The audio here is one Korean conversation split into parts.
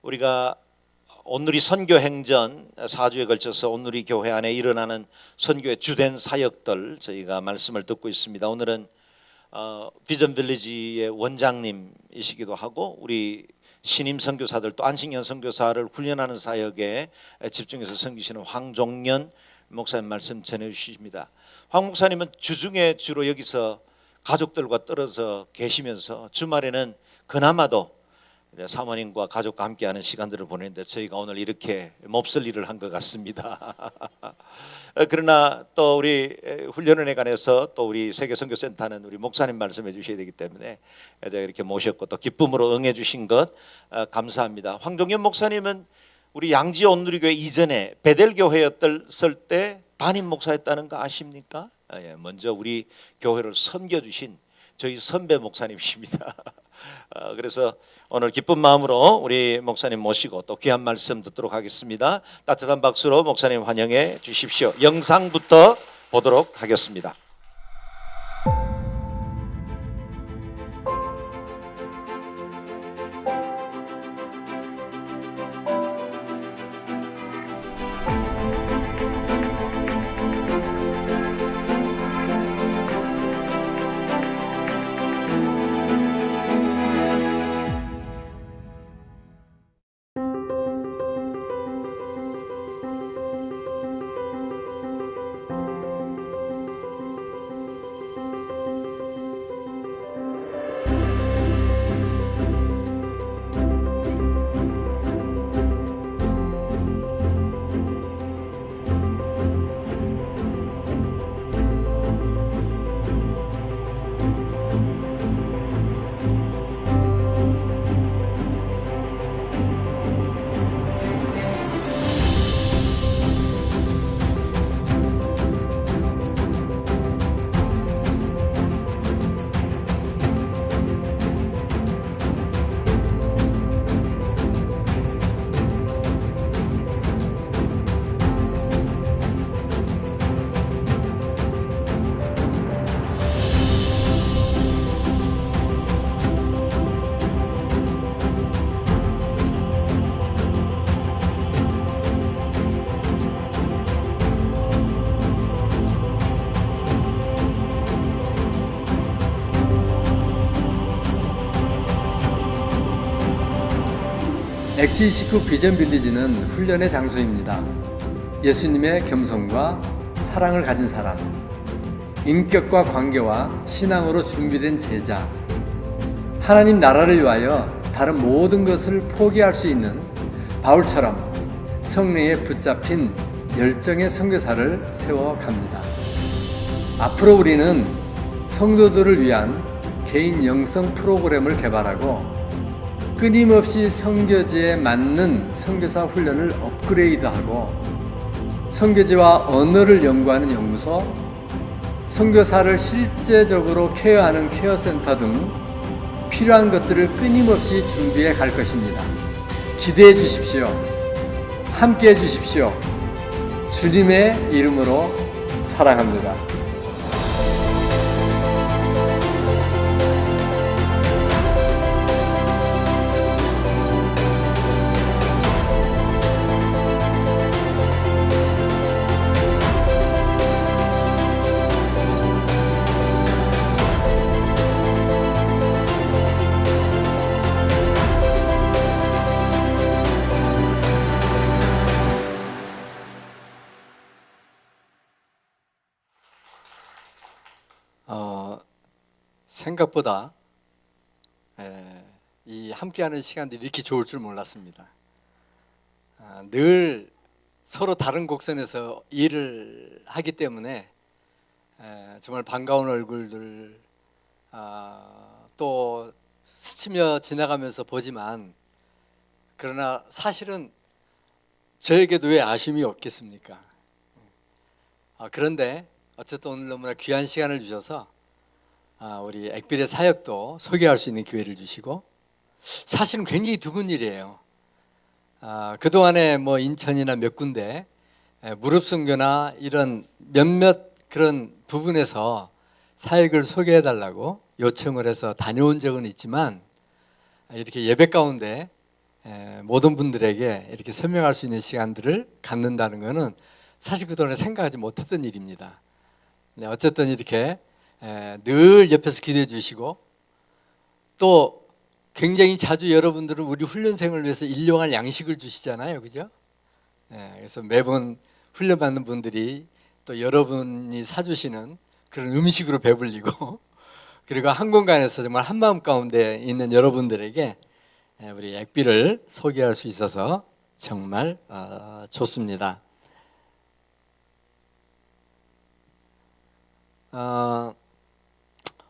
우리가 온누리 선교행전 4주에 걸쳐서 온누리 교회 안에 일어나는 선교의 주된 사역들 저희가 말씀을 듣고 있습니다. 오늘은 비전 빌리지의 원장님이시기도 하고 우리 신임 선교사들 또 안식년 선교사를 훈련하는 사역에 집중해서 섬기시는 황종년 목사님 말씀 전해 주십니다. 황 목사님은 주중에 주로 여기서 가족들과 떨어져 계시면서 주말에는 그나마도 사모님과 가족과 함께하는 시간들을 보내는데 저희가 오늘 이렇게 몹쓸 일을 한 것 같습니다. 그러나 또 우리 훈련원에 관해서 또 우리 세계선교센터는 우리 목사님 말씀해 주셔야 되기 때문에 제가 이렇게 모셨고 또 기쁨으로 응해 주신 것 감사합니다. 황종현 목사님은 우리 양지 온누리교회 이전에 베델교회였을 때 담임 목사였다는 거 아십니까? 먼저 우리 교회를 섬겨주신 저희 선배 목사님이십니다. 그래서 오늘 기쁜 마음으로 우리 목사님 모시고 또 귀한 말씀 듣도록 하겠습니다. 따뜻한 박수로 목사님 환영해 주십시오. 영상부터 보도록 하겠습니다. 엑시19 비전 빌리지는 훈련의 장소입니다. 예수님의 겸손과 사랑을 가진 사람, 인격과 관계와 신앙으로 준비된 제자, 하나님 나라를 위하여 다른 모든 것을 포기할 수 있는 바울처럼 성령에 붙잡힌 열정의 선교사를 세워갑니다. 앞으로 우리는 성도들을 위한 개인 영성 프로그램을 개발하고 끊임없이 선교지에 맞는 선교사 훈련을 업그레이드하고 선교지와 언어를 연구하는 연구소, 선교사를 실제적으로 케어하는 케어센터 등 필요한 것들을 끊임없이 준비해 갈 것입니다. 기대해 주십시오. 함께 해 주십시오. 주님의 이름으로 사랑합니다. 생각보다 이 함께하는 시간들이 이렇게 좋을 줄 몰랐습니다. 늘 서로 다른 곡선에서 일을 하기 때문에 정말 반가운 얼굴들 또 스치며 지나가면서 보지만 그러나 사실은 저에게도 왜 아쉬움이 없겠습니까? 그런데 어쨌든 오늘 너무나 귀한 시간을 주셔서 우리 액빌의 사역도 소개할 수 있는 기회를 주시고 사실은 굉장히 드문 일이에요. 그동안에 뭐 인천이나 몇 군데 무릎 선교나 이런 몇몇 그런 부분에서 사역을 소개해 달라고 요청을 해서 다녀온 적은 있지만 이렇게 예배 가운데 모든 분들에게 이렇게 설명할 수 있는 시간들을 갖는다는 것은 사실 그동안에 생각하지 못했던 일입니다. 네, 어쨌든 이렇게 늘 옆에서 기도해 주시고 또 굉장히 자주 여러분들은 우리 훈련생을 위해서 일용할 양식을 주시잖아요, 그죠? 그래서 매번 훈련받는 분들이 또 여러분이 사주시는 그런 음식으로 배불리고 그리고 한 공간에서 정말 한마음 가운데 있는 여러분들에게 우리 액비를 소개할 수 있어서 정말 좋습니다.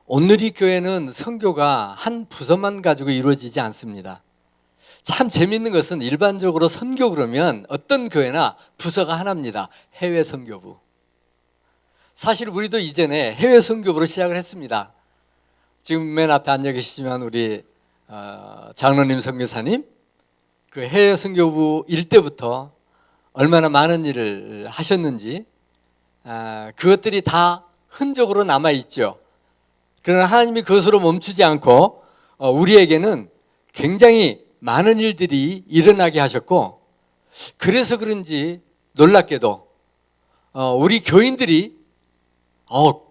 온누리 교회는 선교가 한 부서만 가지고 이루어지지 않습니다. 참 재미있는 것은 일반적으로 선교 그러면 어떤 교회나 부서가 하나입니다. 해외 선교부. 사실 우리도 이전에 해외 선교부로 시작을 했습니다. 지금 맨 앞에 앉아 계시지만 우리 장로님 선교사님 그 해외 선교부 일때부터 얼마나 많은 일을 하셨는지 그것들이 다 흔적으로 남아 있죠. 그러나 하나님이 그것으로 멈추지 않고 우리에게는 굉장히 많은 일들이 일어나게 하셨고 그래서 그런지 놀랍게도 우리 교인들이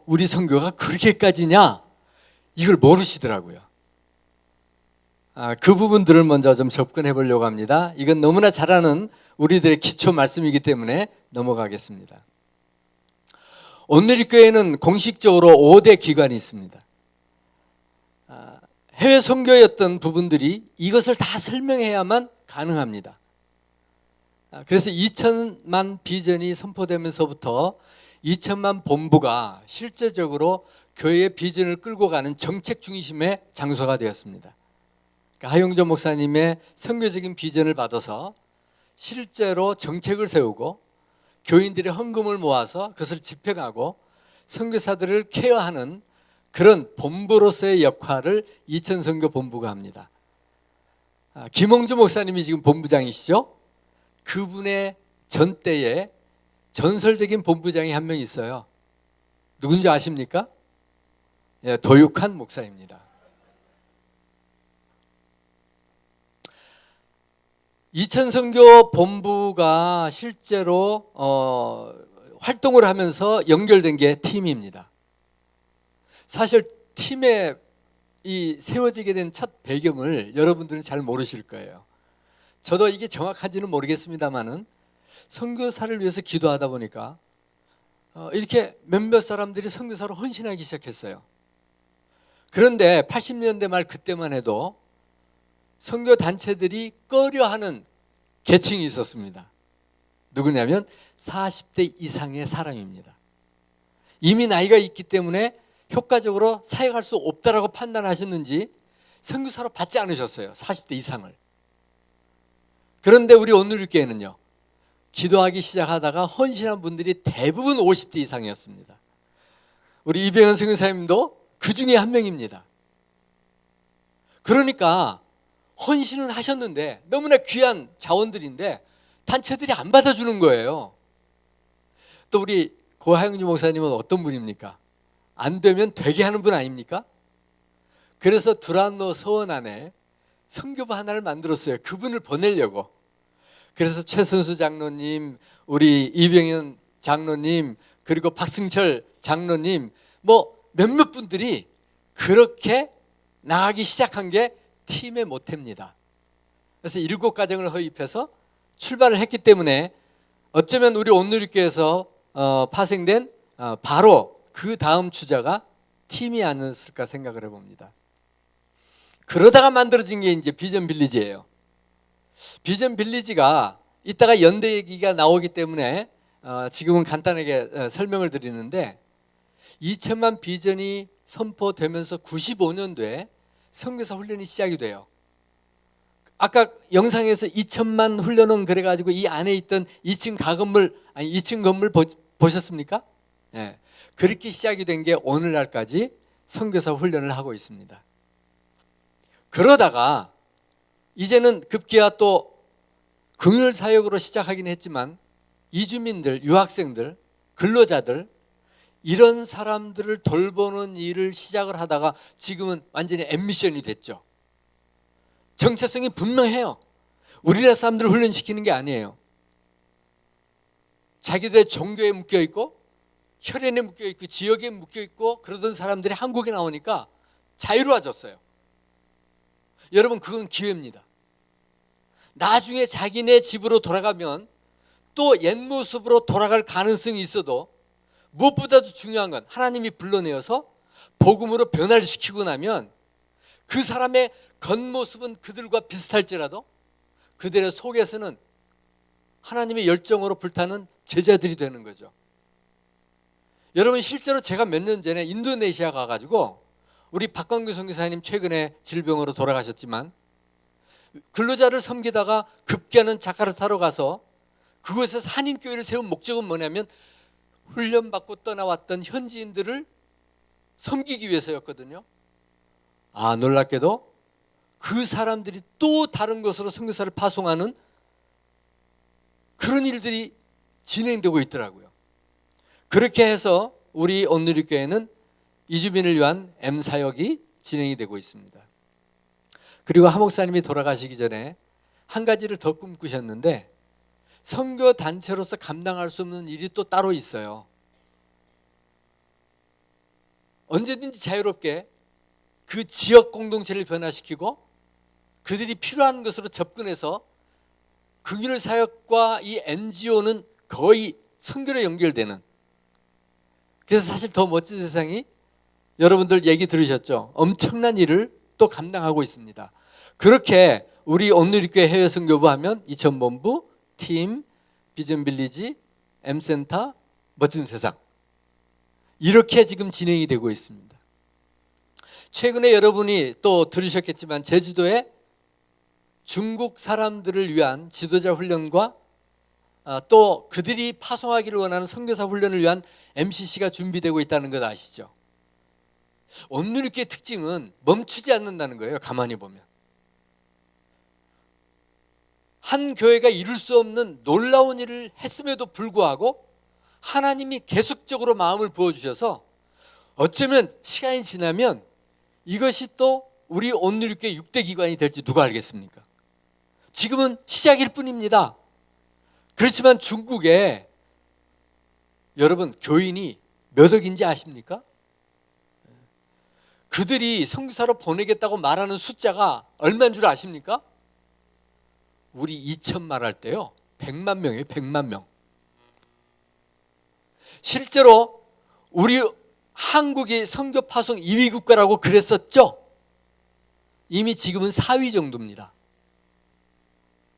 우리 선교가 그렇게까지냐 이걸 모르시더라고요. 그 부분들을 먼저 좀 접근해 보려고 합니다. 이건 너무나 잘 아는 우리들의 기초 말씀이기 때문에 넘어가겠습니다. 온누리교회는 공식적으로 5대 기관이 있습니다. 해외 선교였던 부분들이 이것을 다 설명해야만 가능합니다. 그래서 2천만 비전이 선포되면서부터 2천만 본부가 실제적으로 교회의 비전을 끌고 가는 정책 중심의 장소가 되었습니다. 그러니까 하용조 목사님의 선교적인 비전을 받아서 실제로 정책을 세우고 교인들의 헌금을 모아서 그것을 집행하고 선교사들을 케어하는 그런 본부로서의 역할을 이천선교본부가 합니다. 김홍주 목사님이 지금 본부장이시죠? 그분의 전때에 전설적인 본부장이 한 명 있어요. 누군지 아십니까? 도육환 목사입니다. 이천선교 본부가 실제로 활동을 하면서 연결된 게 팀입니다. 사실 팀에 이 세워지게 된 첫 배경을 여러분들은 잘 모르실 거예요. 저도 이게 정확한지는 모르겠습니다만은 선교사를 위해서 기도하다 보니까 이렇게 몇몇 사람들이 선교사로 헌신하기 시작했어요. 그런데 80년대 말 그때만 해도 선교 단체들이 꺼려하는 계층이 있었습니다. 누구냐면 40대 이상의 사람입니다. 이미 나이가 있기 때문에 효과적으로 사역할 수 없다라고 판단하셨는지 선교사로 받지 않으셨어요. 40대 이상을. 그런데 우리 온누리교회는요, 기도하기 시작하다가 헌신한 분들이 대부분 50대 이상이었습니다. 우리 이병헌 선교사님도 그 중에 한 명입니다. 그러니까 헌신을 하셨는데 너무나 귀한 자원들인데 단체들이 안 받아주는 거예요. 또 우리 고하영주 목사님은 어떤 분입니까? 안 되면 되게 하는 분 아닙니까? 그래서 두란노 서원 안에 선교부 하나를 만들었어요. 그분을 보내려고. 그래서 최선수 장로님, 우리 이병현 장로님, 그리고 박승철 장로님, 뭐 몇몇 분들이 그렇게 나가기 시작한 게 팀의 모태입니다. 그래서 7가정을 허입해서 출발을 했기 때문에 어쩌면 우리 온누리교회에서 파생된 바로 그 다음 주자가 팀이 아니었을까 생각을 해봅니다. 그러다가 만들어진 게 이제 비전 빌리지예요. 비전 빌리지가 이따가 연대 얘기가 나오기 때문에 지금은 간단하게 설명을 드리는데 2천만 비전이 선포되면서 95년도에 선교사 훈련이 시작이 돼요. 아까 영상에서 2천만 훈련원 그래가지고 이 안에 있던 2층 건물 보셨습니까? 네. 그렇게 시작이 된 게 오늘날까지 선교사 훈련을 하고 있습니다. 그러다가 이제는 급기야 또 긍휼 사역으로 시작하긴 했지만 이주민들, 유학생들, 근로자들 이런 사람들을 돌보는 일을 시작을 하다가 지금은 완전히 앳미션이 됐죠. 정체성이 분명해요. 우리나라 사람들을 훈련시키는 게 아니에요. 자기들의 종교에 묶여 있고 혈연에 묶여 있고 지역에 묶여 있고 그러던 사람들이 한국에 나오니까 자유로워졌어요. 여러분, 그건 기회입니다. 나중에 자기네 집으로 돌아가면 또 옛 모습으로 돌아갈 가능성이 있어도 무엇보다도 중요한 건 하나님이 불러내어서 복음으로 변화를 시키고 나면 그 사람의 겉모습은 그들과 비슷할지라도 그들의 속에서는 하나님의 열정으로 불타는 제자들이 되는 거죠. 여러분, 실제로 제가 몇 년 전에 인도네시아 가가지고 우리 박광규 선교사님 최근에 질병으로 돌아가셨지만 근로자를 섬기다가 급기야는 자카르타로 가서 그곳에서 한인교회를 세운 목적은 뭐냐면 훈련받고 떠나왔던 현지인들을 섬기기 위해서였거든요. 놀랍게도 그 사람들이 또 다른 곳으로 선교사를 파송하는 그런 일들이 진행되고 있더라고요. 그렇게 해서 우리 온누리교회는 이주민을 위한 M사역이 진행이 되고 있습니다. 그리고 하 목사님이 돌아가시기 전에 한 가지를 더 꿈꾸셨는데 선교 단체로서 감당할 수 없는 일이 또 따로 있어요. 언제든지 자유롭게 그 지역 공동체를 변화시키고 그들이 필요한 것으로 접근해서 극인의 사역과 이 NGO는 거의 선교로 연결되는, 그래서 사실 더 멋진 세상이 여러분들 얘기 들으셨죠? 엄청난 일을 또 감당하고 있습니다. 그렇게 우리 온누리교회 해외 선교부 하면 이천본부, 팀, 비전빌리지, M센터, 멋진 세상, 이렇게 지금 진행이 되고 있습니다. 최근에 여러분이 또 들으셨겠지만 제주도에 중국 사람들을 위한 지도자 훈련과 또 그들이 파송하기를 원하는 선교사 훈련을 위한 MCC가 준비되고 있다는 것 아시죠? 온누리교회의 특징은 멈추지 않는다는 거예요. 가만히 보면 한 교회가 이룰 수 없는 놀라운 일을 했음에도 불구하고 하나님이 계속적으로 마음을 부어주셔서 어쩌면 시간이 지나면 이것이 또 우리 온누리교회 6대 기관이 될지 누가 알겠습니까? 지금은 시작일 뿐입니다. 그렇지만 중국에 여러분 교인이 몇 억인지 아십니까? 그들이 선교사로 보내겠다고 말하는 숫자가 얼마인 줄 아십니까? 우리 2천만 할 때요 100만 명이에요. 100만 명. 실제로 우리 한국이 선교 파송 2위 국가라고 그랬었죠. 이미 지금은 4위 정도입니다.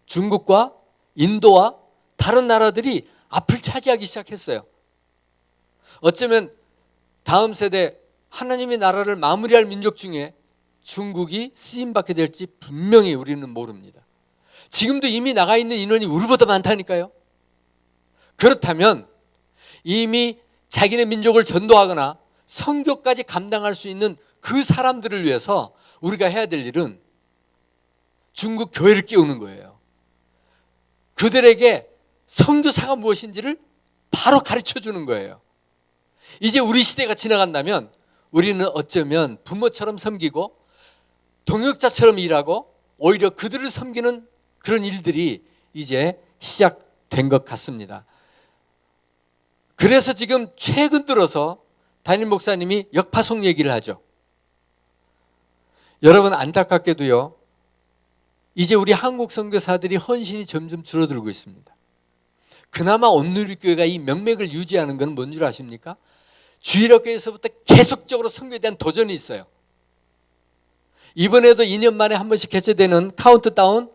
중국과 인도와 다른 나라들이 앞을 차지하기 시작했어요. 어쩌면 다음 세대 하나님의 나라를 마무리할 민족 중에 중국이 쓰임받게 될지 분명히 우리는 모릅니다. 지금도 이미 나가 있는 인원이 우리보다 많다니까요. 그렇다면 이미 자기네 민족을 전도하거나 선교까지 감당할 수 있는 그 사람들을 위해서 우리가 해야 될 일은 중국 교회를 깨우는 거예요. 그들에게 선교사가 무엇인지를 바로 가르쳐 주는 거예요. 이제 우리 시대가 지나간다면 우리는 어쩌면 부모처럼 섬기고 동역자처럼 일하고 오히려 그들을 섬기는 그런 일들이 이제 시작된 것 같습니다. 그래서 지금 최근 들어서 담임 목사님이 역파송 얘기를 하죠. 여러분, 안타깝게도요 이제 우리 한국 선교사들이 헌신이 점점 줄어들고 있습니다. 그나마 온누리교회가 이 명맥을 유지하는 건 뭔 줄 아십니까? 주일학교에서부터 계속적으로 선교에 대한 도전이 있어요. 이번에도 2년 만에 한 번씩 개최되는 카운트다운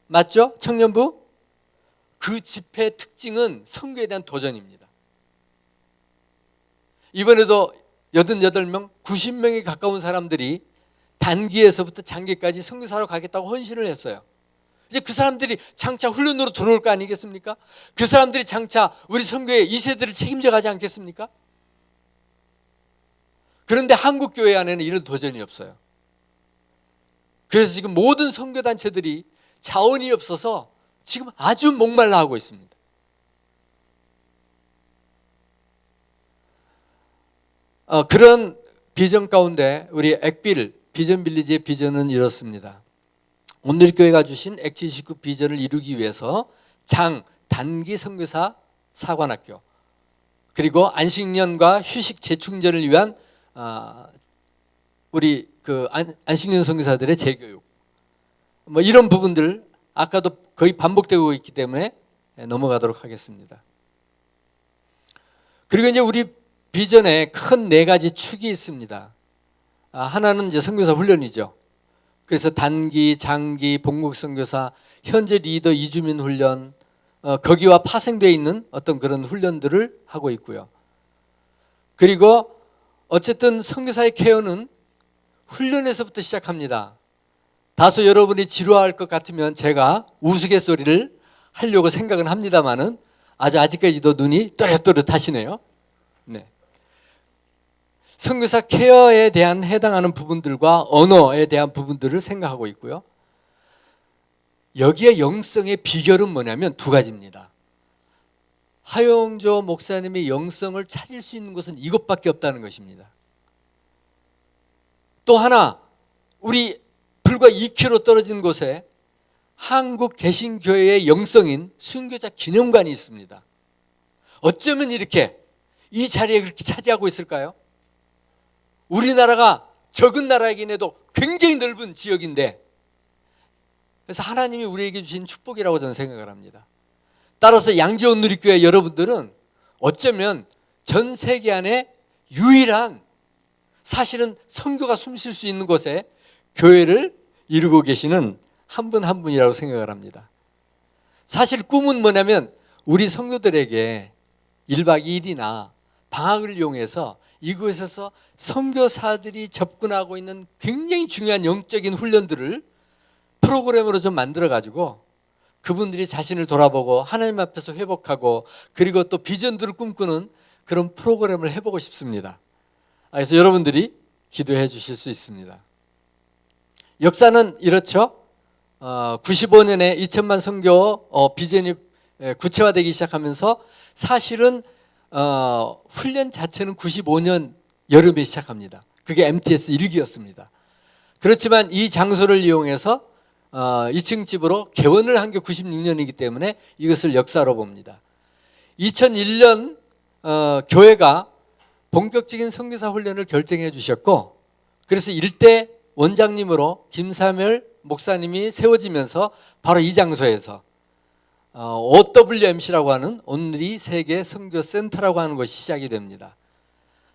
맞죠? 청년부? 그 집회의 특징은 선교에 대한 도전입니다. 이번에도 88명, 90명에 가까운 사람들이 단기에서부터 장기까지 선교사로 가겠다고 헌신을 했어요. 이제 그 사람들이 장차 훈련으로 들어올 거 아니겠습니까? 그 사람들이 장차 우리 선교의 2세대를 책임져 가지 않겠습니까? 그런데 한국 교회 안에는 이런 도전이 없어요. 그래서 지금 모든 선교단체들이 자원이 없어서 지금 아주 목말라 하고 있습니다. 그런 비전 가운데 우리 액빌 비전빌리지의 비전은 이렇습니다. 온누리교회가 주신 X29 비전을 이루기 위해서 단기 선교사 사관학교, 그리고 안식년과 휴식 재충전을 위한 우리 그 안식년 선교사들의 재교육, 뭐 이런 부분들 아까도 거의 반복되고 있기 때문에 넘어가도록 하겠습니다. 그리고 이제 우리 비전에 큰 4가지 축이 있습니다. 하나는 이제 선교사 훈련이죠. 그래서 단기, 장기, 복목 선교사, 현재 리더 이주민 훈련, 거기와 파생되어 있는 어떤 그런 훈련들을 하고 있고요. 그리고 어쨌든 선교사의 케어는 훈련에서부터 시작합니다. 다소 여러분이 지루할 것 같으면 제가 우스갯소리를 하려고 생각은 합니다만은 아직까지도 눈이 또렷또렷하시네요. 네. 선교사 케어에 대한 해당하는 부분들과 언어에 대한 부분들을 생각하고 있고요. 여기에 영성의 비결은 뭐냐면 2가지입니다. 하용조 목사님의 영성을 찾을 수 있는 곳은 이것밖에 없다는 것입니다. 또 하나, 우리 불과 2km 떨어진 곳에 한국 개신교회의 영성인 순교자 기념관이 있습니다. 어쩌면 이렇게 이 자리에 그렇게 차지하고 있을까요? 우리나라가 적은 나라이긴 해도 굉장히 넓은 지역인데, 그래서 하나님이 우리에게 주신 축복이라고 저는 생각을 합니다. 따라서 양지온누리교회 여러분들은 어쩌면 전 세계 안에 유일한, 사실은 선교가 숨쉴 수 있는 곳에 교회를 이루고 계시는 한 분 한 분이라고 생각을 합니다. 사실 꿈은 뭐냐면 우리 성도들에게 1박 2일이나 방학을 이용해서 이곳에서 선교사들이 접근하고 있는 굉장히 중요한 영적인 훈련들을 프로그램으로 좀 만들어 가지고 그분들이 자신을 돌아보고 하나님 앞에서 회복하고, 그리고 또 비전들을 꿈꾸는 그런 프로그램을 해보고 싶습니다. 그래서 여러분들이 기도해 주실 수 있습니다. 역사는 이렇죠. 95년에 2000만 선교 비전이 구체화되기 시작하면서 사실은 훈련 자체는 95년 여름에 시작합니다. 그게 MTS 1기였습니다. 그렇지만 이 장소를 이용해서 2층 집으로 개원을 한 게 96년이기 때문에 이것을 역사로 봅니다. 2001년 교회가 본격적인 선교사 훈련을 결정해 주셨고, 그래서 일대 원장님으로 김사멸 목사님이 세워지면서 바로 이 장소에서 OWMC라고 하는 온누리 세계 선교 센터라고 하는 것이 시작이 됩니다.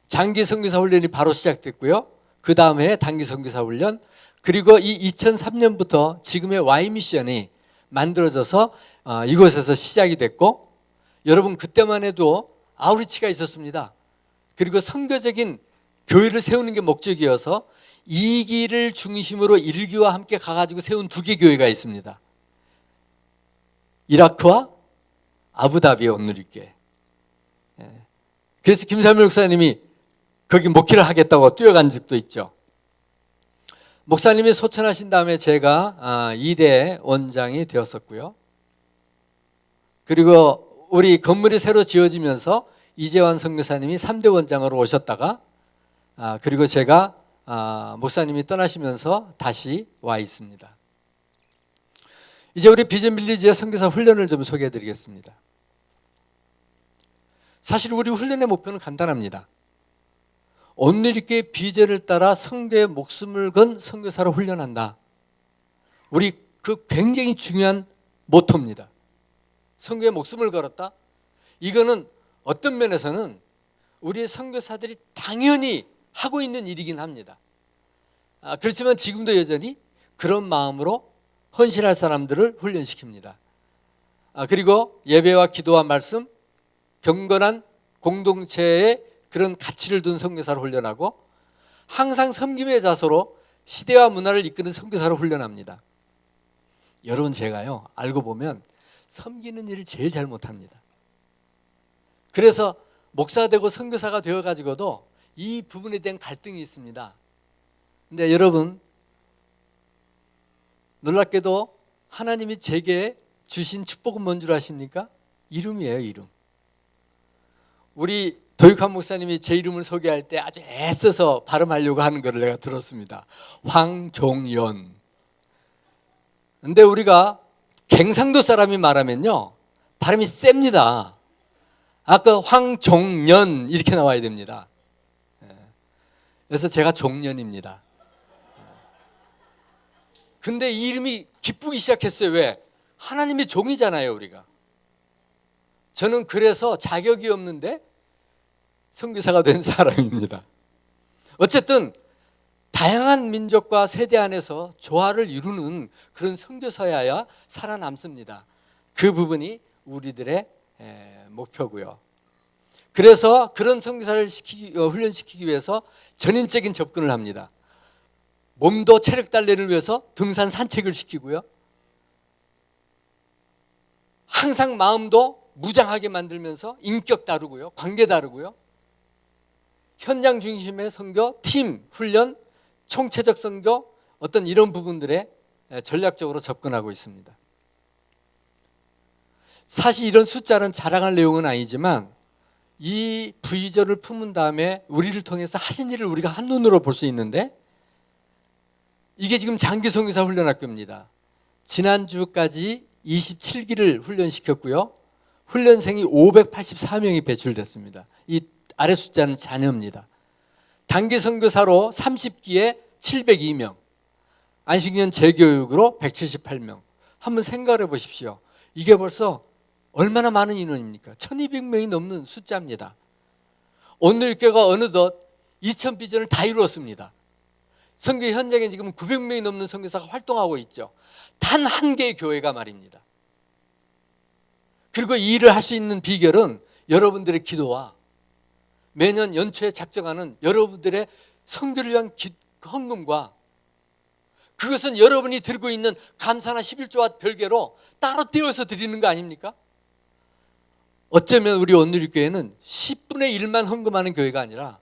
장기 선교사 훈련이 바로 시작됐고요. 그 다음에 단기 선교사 훈련, 그리고 이 2003년부터 지금의 Y미션이 만들어져서 이곳에서 시작이 됐고, 여러분 그때만 해도 아우리치가 있었습니다. 그리고 선교적인 교회를 세우는 게 목적이어서 2기를 중심으로 1기와 함께 가가지고 세운 2개 교회가 있습니다. 이라크와 아부다비 온누리교회. 그래서 김삼일 목사님이 거기 목회를 하겠다고 뛰어간 적도 있죠. 목사님이 소천하신 다음에 제가 2대 원장이 되었었고요. 그리고 우리 건물이 새로 지어지면서 이재환 선교사님이 3대 원장으로 오셨다가 그리고 제가 목사님이 떠나시면서 다시 와 있습니다. 이제 우리 비전 빌리지의 선교사 훈련을 좀 소개해 드리겠습니다. 사실 우리 훈련의 목표는 간단합니다. 온누리교회 비전을 따라 선교의 목숨을 건 선교사로 훈련한다. 우리 그 굉장히 중요한 모토입니다. 선교의 목숨을 걸었다. 이거는 어떤 면에서는 우리의 선교사들이 당연히 하고 있는 일이긴 합니다. 그렇지만 지금도 여전히 그런 마음으로 헌신할 사람들을 훈련시킵니다. 그리고 예배와 기도와 말씀, 경건한 공동체의 그런 가치를 둔 선교사를 훈련하고, 항상 섬김의 자세로 시대와 문화를 이끄는 선교사를 훈련합니다. 여러분 제가요 알고 보면 섬기는 일을 제일 잘 못합니다. 그래서 목사 되고 선교사가 되어가지고도 이 부분에 대한 갈등이 있습니다. 근데 여러분 놀랍게도 하나님이 제게 주신 축복은 뭔 줄 아십니까? 이름이에요, 이름. 우리 도육환 목사님이 제 이름을 소개할 때 아주 애써서 발음하려고 하는 것을 내가 들었습니다. 황종연. 근데 우리가 경상도 사람이 말하면요, 발음이 셉니다. 아까 황종년 이렇게 나와야 됩니다. 그래서 제가 종년입니다. 근데 이 이름이 기쁘기 시작했어요. 왜? 하나님의 종이잖아요, 우리가. 저는 그래서 자격이 없는데 선교사가 된 사람입니다. 어쨌든 다양한 민족과 세대 안에서 조화를 이루는 그런 선교사여야 살아남습니다. 그 부분이 우리들의 목표고요. 그래서 그런 선교사를 훈련시키기 위해서 전인적인 접근을 합니다. 몸도 체력 단련을 위해서 등산 산책을 시키고요. 항상 마음도 무장하게 만들면서 인격 다루고요. 관계 다루고요. 현장 중심의 선교, 팀 훈련, 총체적 선교, 어떤 이런 부분들에 전략적으로 접근하고 있습니다. 사실 이런 숫자는 자랑할 내용은 아니지만 이 V절을 품은 다음에 우리를 통해서 하신 일을 우리가 한눈으로 볼 수 있는데, 이게 지금 장기 선교사 훈련학교입니다. 지난주까지 27기를 훈련시켰고요. 훈련생이 584명이 배출됐습니다. 이 아래 숫자는 자녀입니다. 단기 선교사로 30기에 702명, 안식년 재교육으로 178명. 한번 생각해 보십시오. 이게 벌써 얼마나 많은 인원입니까? 1200명이 넘는 숫자입니다. 온누리교회가 어느덧 2000 비전을 다 이루었습니다. 선교 현장에 지금 900명이 넘는 선교사가 활동하고 있죠. 단 한 개의 교회가 말입니다. 그리고 이 일을 할 수 있는 비결은 여러분들의 기도와 매년 연초에 작정하는 여러분들의 선교를 위한 헌금과, 그것은 여러분이 들고 있는 감사나 11조와 별개로 따로 떼어서 드리는 거 아닙니까? 어쩌면 우리 온누리교회는 10분의 1만 헌금하는 교회가 아니라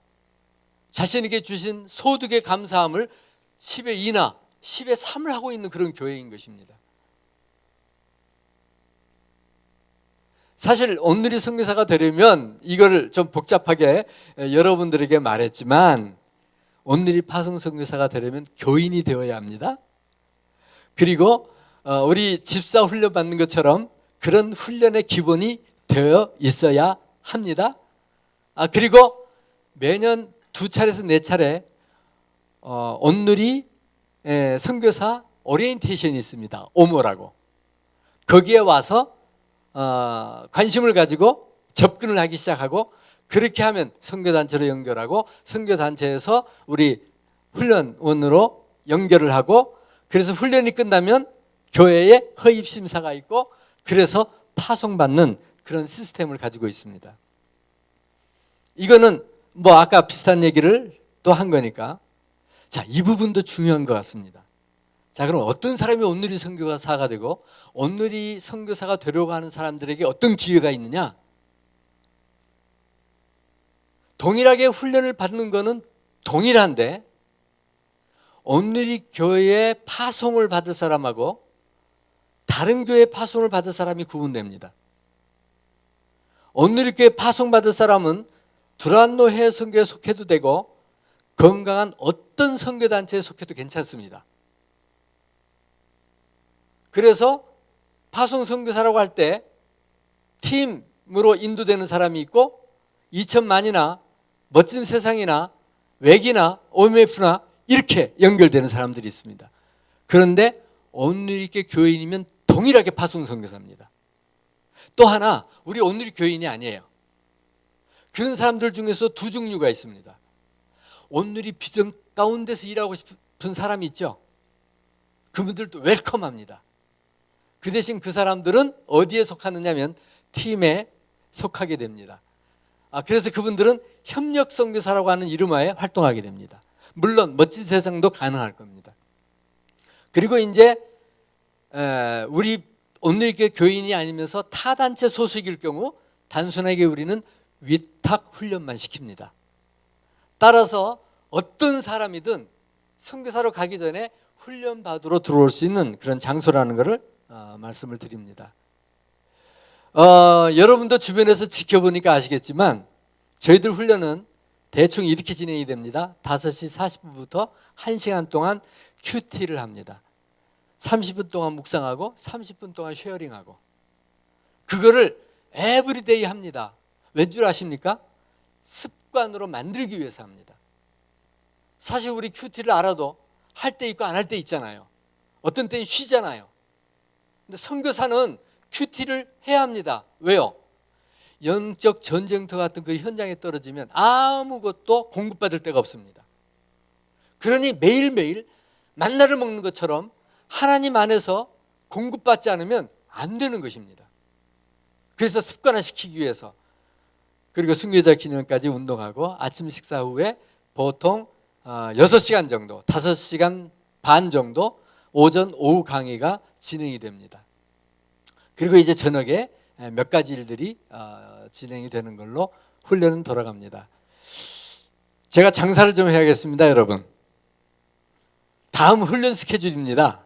자신에게 주신 소득의 감사함을 10의 2나 10의 3을 하고 있는 그런 교회인 것입니다. 사실 온누리 선교사가 되려면 이걸 좀 복잡하게 여러분들에게 말했지만, 온누리 파송 선교사가 되려면 교인이 되어야 합니다. 그리고 우리 집사 훈련 받는 것처럼 그런 훈련의 기본이 되어 있어야 합니다. 그리고 매년 2차례에서 4차례 온누리 선교사 오리엔테이션이 있습니다. 오모라고. 거기에 와서 관심을 가지고 접근을 하기 시작하고, 그렇게 하면 선교단체로 연결하고, 선교단체에서 우리 훈련원으로 연결을 하고, 그래서 훈련이 끝나면 교회에 허입심사가 있고, 그래서 파송받는 그런 시스템을 가지고 있습니다. 이거는 뭐 아까 비슷한 얘기를 또 한 거니까, 자, 이 부분도 중요한 것 같습니다. 자, 그럼 어떤 사람이 온누리 선교사가 되고 온누리 선교사가 되려고 하는 사람들에게 어떤 기회가 있느냐? 동일하게 훈련을 받는 것은 동일한데, 온누리 교회에 파송을 받을 사람하고 다른 교회에 파송을 받을 사람이 구분됩니다. 온누리 교회에 파송받을 사람은 두란노 해외 선교에 속해도 되고 건강한 어떤 선교단체에 속해도 괜찮습니다. 그래서 파송 선교사라고 할 때 팀으로 인도되는 사람이 있고, 2000만이나 멋진 세상이나 외기나 OMF나 이렇게 연결되는 사람들이 있습니다. 그런데 온누리교회 교인이면 동일하게 파송 선교사입니다. 또 하나, 우리 온누리 교인이 아니에요. 그런 사람들 중에서 두 종류가 있습니다. 온누리 비전 가운데서 일하고 싶은 사람이 있죠. 그분들도 웰컴합니다. 그 대신 그 사람들은 어디에 속하느냐면 팀에 속하게 됩니다. 그래서 그분들은 협력 선교사라고 하는 이름하에 활동하게 됩니다. 물론 멋진 세상도 가능할 겁니다. 그리고 이제 우리 온누리교회 교인이 아니면서 타 단체 소속일 경우 단순하게 우리는 위탁 훈련만 시킵니다. 따라서 어떤 사람이든 선교사로 가기 전에 훈련 받으러 들어올 수 있는 그런 장소라는 것을 말씀을 드립니다. 여러분도 주변에서 지켜보니까 아시겠지만 저희들 훈련은 대충 이렇게 진행이 됩니다. 5시 40분부터 1시간 동안 큐티를 합니다. 30분 동안 묵상하고 30분 동안 쉐어링하고 그거를 에브리데이 합니다. 왠 줄 아십니까? 습관으로 만들기 위해서 합니다. 사실 우리 큐티를 알아도 할 때 있고 안 할 때 있잖아요. 어떤 때는 쉬잖아요. 근데 선교사는 큐티를 해야 합니다. 왜요? 영적 전쟁터 같은 그 현장에 떨어지면 아무것도 공급받을 데가 없습니다. 그러니 매일매일 만나를 먹는 것처럼 하나님 안에서 공급받지 않으면 안 되는 것입니다. 그래서 습관화시키기 위해서 그리고 순교자 기념까지 운동하고 아침 식사 후에 보통 6시간 정도, 5시간 반 정도 오전, 오후 강의가 진행이 됩니다. 그리고 이제 저녁에 몇 가지 일들이 진행이 되는 걸로 훈련은 돌아갑니다. 제가 장사를 좀 해야겠습니다, 여러분. 다음 훈련 스케줄입니다.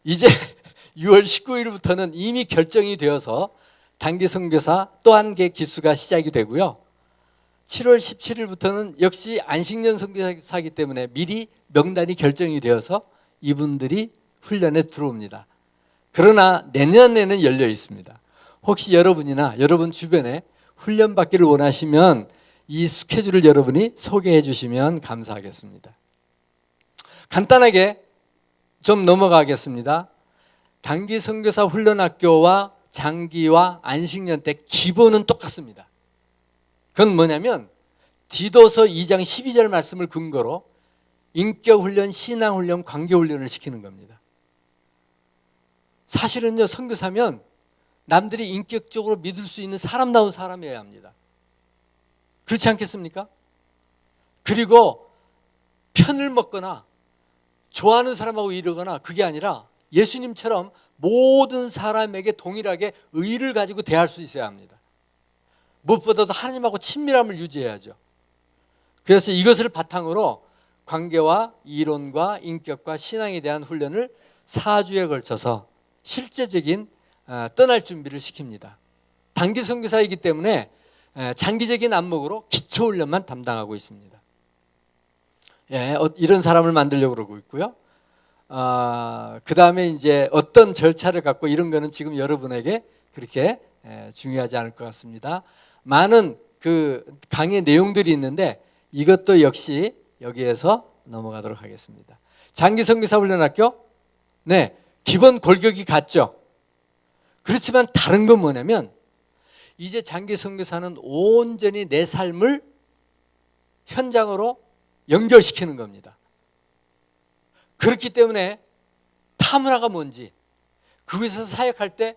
이제 6월 19일부터는 이미 결정이 되어서 단기 선교사 또 한 개 기수가 시작이 되고요. 7월 17일부터는 역시 안식년 선교사이기 때문에 미리 명단이 결정이 되어서 이분들이 훈련에 들어옵니다. 그러나 내년에는 열려 있습니다. 혹시 여러분이나 여러분 주변에 훈련 받기를 원하시면 이 스케줄을 여러분이 소개해 주시면 감사하겠습니다. 간단하게 좀 넘어가겠습니다. 단기 선교사 훈련학교와 장기와 안식년 때 기본은 똑같습니다. 그건 뭐냐면 디도서 2장 12절 말씀을 근거로 인격훈련, 신앙훈련, 관계훈련을 시키는 겁니다. 사실은요, 선교사면 남들이 인격적으로 믿을 수 있는 사람다운 사람이어야 합니다. 그렇지 않겠습니까? 그리고 편을 먹거나 좋아하는 사람하고 이러거나 그게 아니라 예수님처럼 모든 사람에게 동일하게 의의를 가지고 대할 수 있어야 합니다. 무엇보다도 하나님하고 친밀함을 유지해야죠. 그래서 이것을 바탕으로 관계와 이론과 인격과 신앙에 대한 훈련을 4주에 걸쳐서 실제적인 떠날 준비를 시킵니다. 단기 선교사이기 때문에 장기적인 안목으로 기초 훈련만 담당하고 있습니다. 이런 사람을 만들려고 그러고 있고요. 그 다음에 이제 어떤 절차를 갖고 이런 거는 지금 여러분에게 그렇게 중요하지 않을 것 같습니다. 많은 그 강의 내용들이 있는데 이것도 역시 여기에서 넘어가도록 하겠습니다. 장기 선교사 훈련학교, 네, 기본 골격이 같죠. 그렇지만 다른 건 뭐냐면 이제 장기 선교사는 온전히 내 삶을 현장으로 연결시키는 겁니다. 그렇기 때문에 타문화가 뭔지, 그곳에서 사역할 때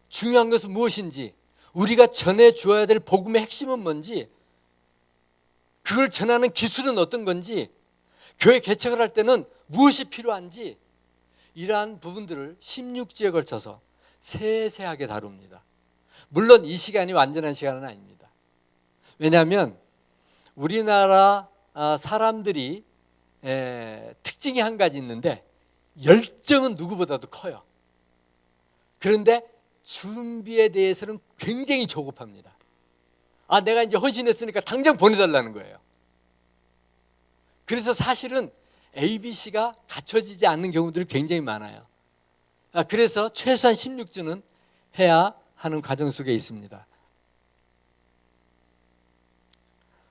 중요한 것은 무엇인지, 우리가 전해 주어야 될 복음의 핵심은 뭔지, 그걸 전하는 기술은 어떤 건지, 교회 개척을 할 때는 무엇이 필요한지, 이러한 부분들을 16주에 걸쳐서 세세하게 다룹니다. 물론 이 시간이 완전한 시간은 아닙니다. 왜냐하면 우리나라 사람들이 특징이 한 가지 있는데 열정은 누구보다도 커요. 그런데 준비에 대해서는 굉장히 조급합니다. 내가 이제 헌신했으니까 당장 보내달라는 거예요. 그래서 사실은 ABC가 갖춰지지 않는 경우들이 굉장히 많아요. 그래서 최소한 16주는 해야 하는 과정 속에 있습니다.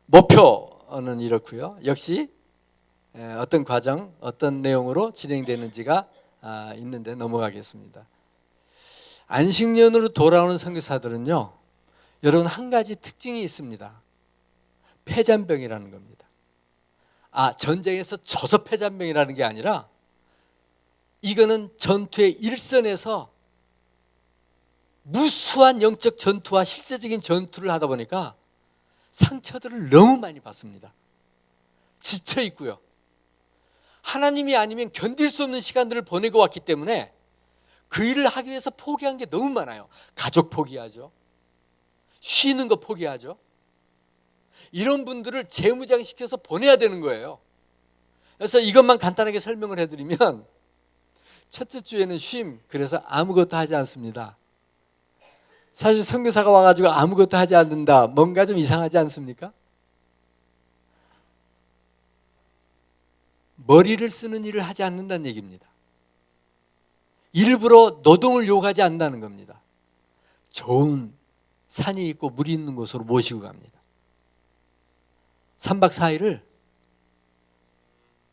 목표는 이렇고요. 역시 어떤 과정, 어떤 내용으로 진행되는지가 있는데 넘어가겠습니다. 안식년으로 돌아오는 선교사들은요, 여러분 한 가지 특징이 있습니다. 폐잔병이라는 겁니다. 전쟁에서 져서 폐잔병이라는 게 아니라 이거는 전투의 일선에서 무수한 영적 전투와 실제적인 전투를 하다 보니까 상처들을 너무 많이 받습니다. 지쳐 있고요. 하나님이 아니면 견딜 수 없는 시간들을 보내고 왔기 때문에 그 일을 하기 위해서 포기한 게 너무 많아요. 가족 포기하죠. 쉬는 거 포기하죠. 이런 분들을 재무장시켜서 보내야 되는 거예요. 그래서 이것만 간단하게 설명을 해드리면 첫째 주에는 쉼, 그래서 아무것도 하지 않습니다. 사실 선교사가 와가지고 아무것도 하지 않는다, 뭔가 좀 이상하지 않습니까? 머리를 쓰는 일을 하지 않는다는 얘기입니다. 일부러 노동을 요구하지 않는다는 겁니다. 좋은 산이 있고 물이 있는 곳으로 모시고 갑니다. 3박 4일을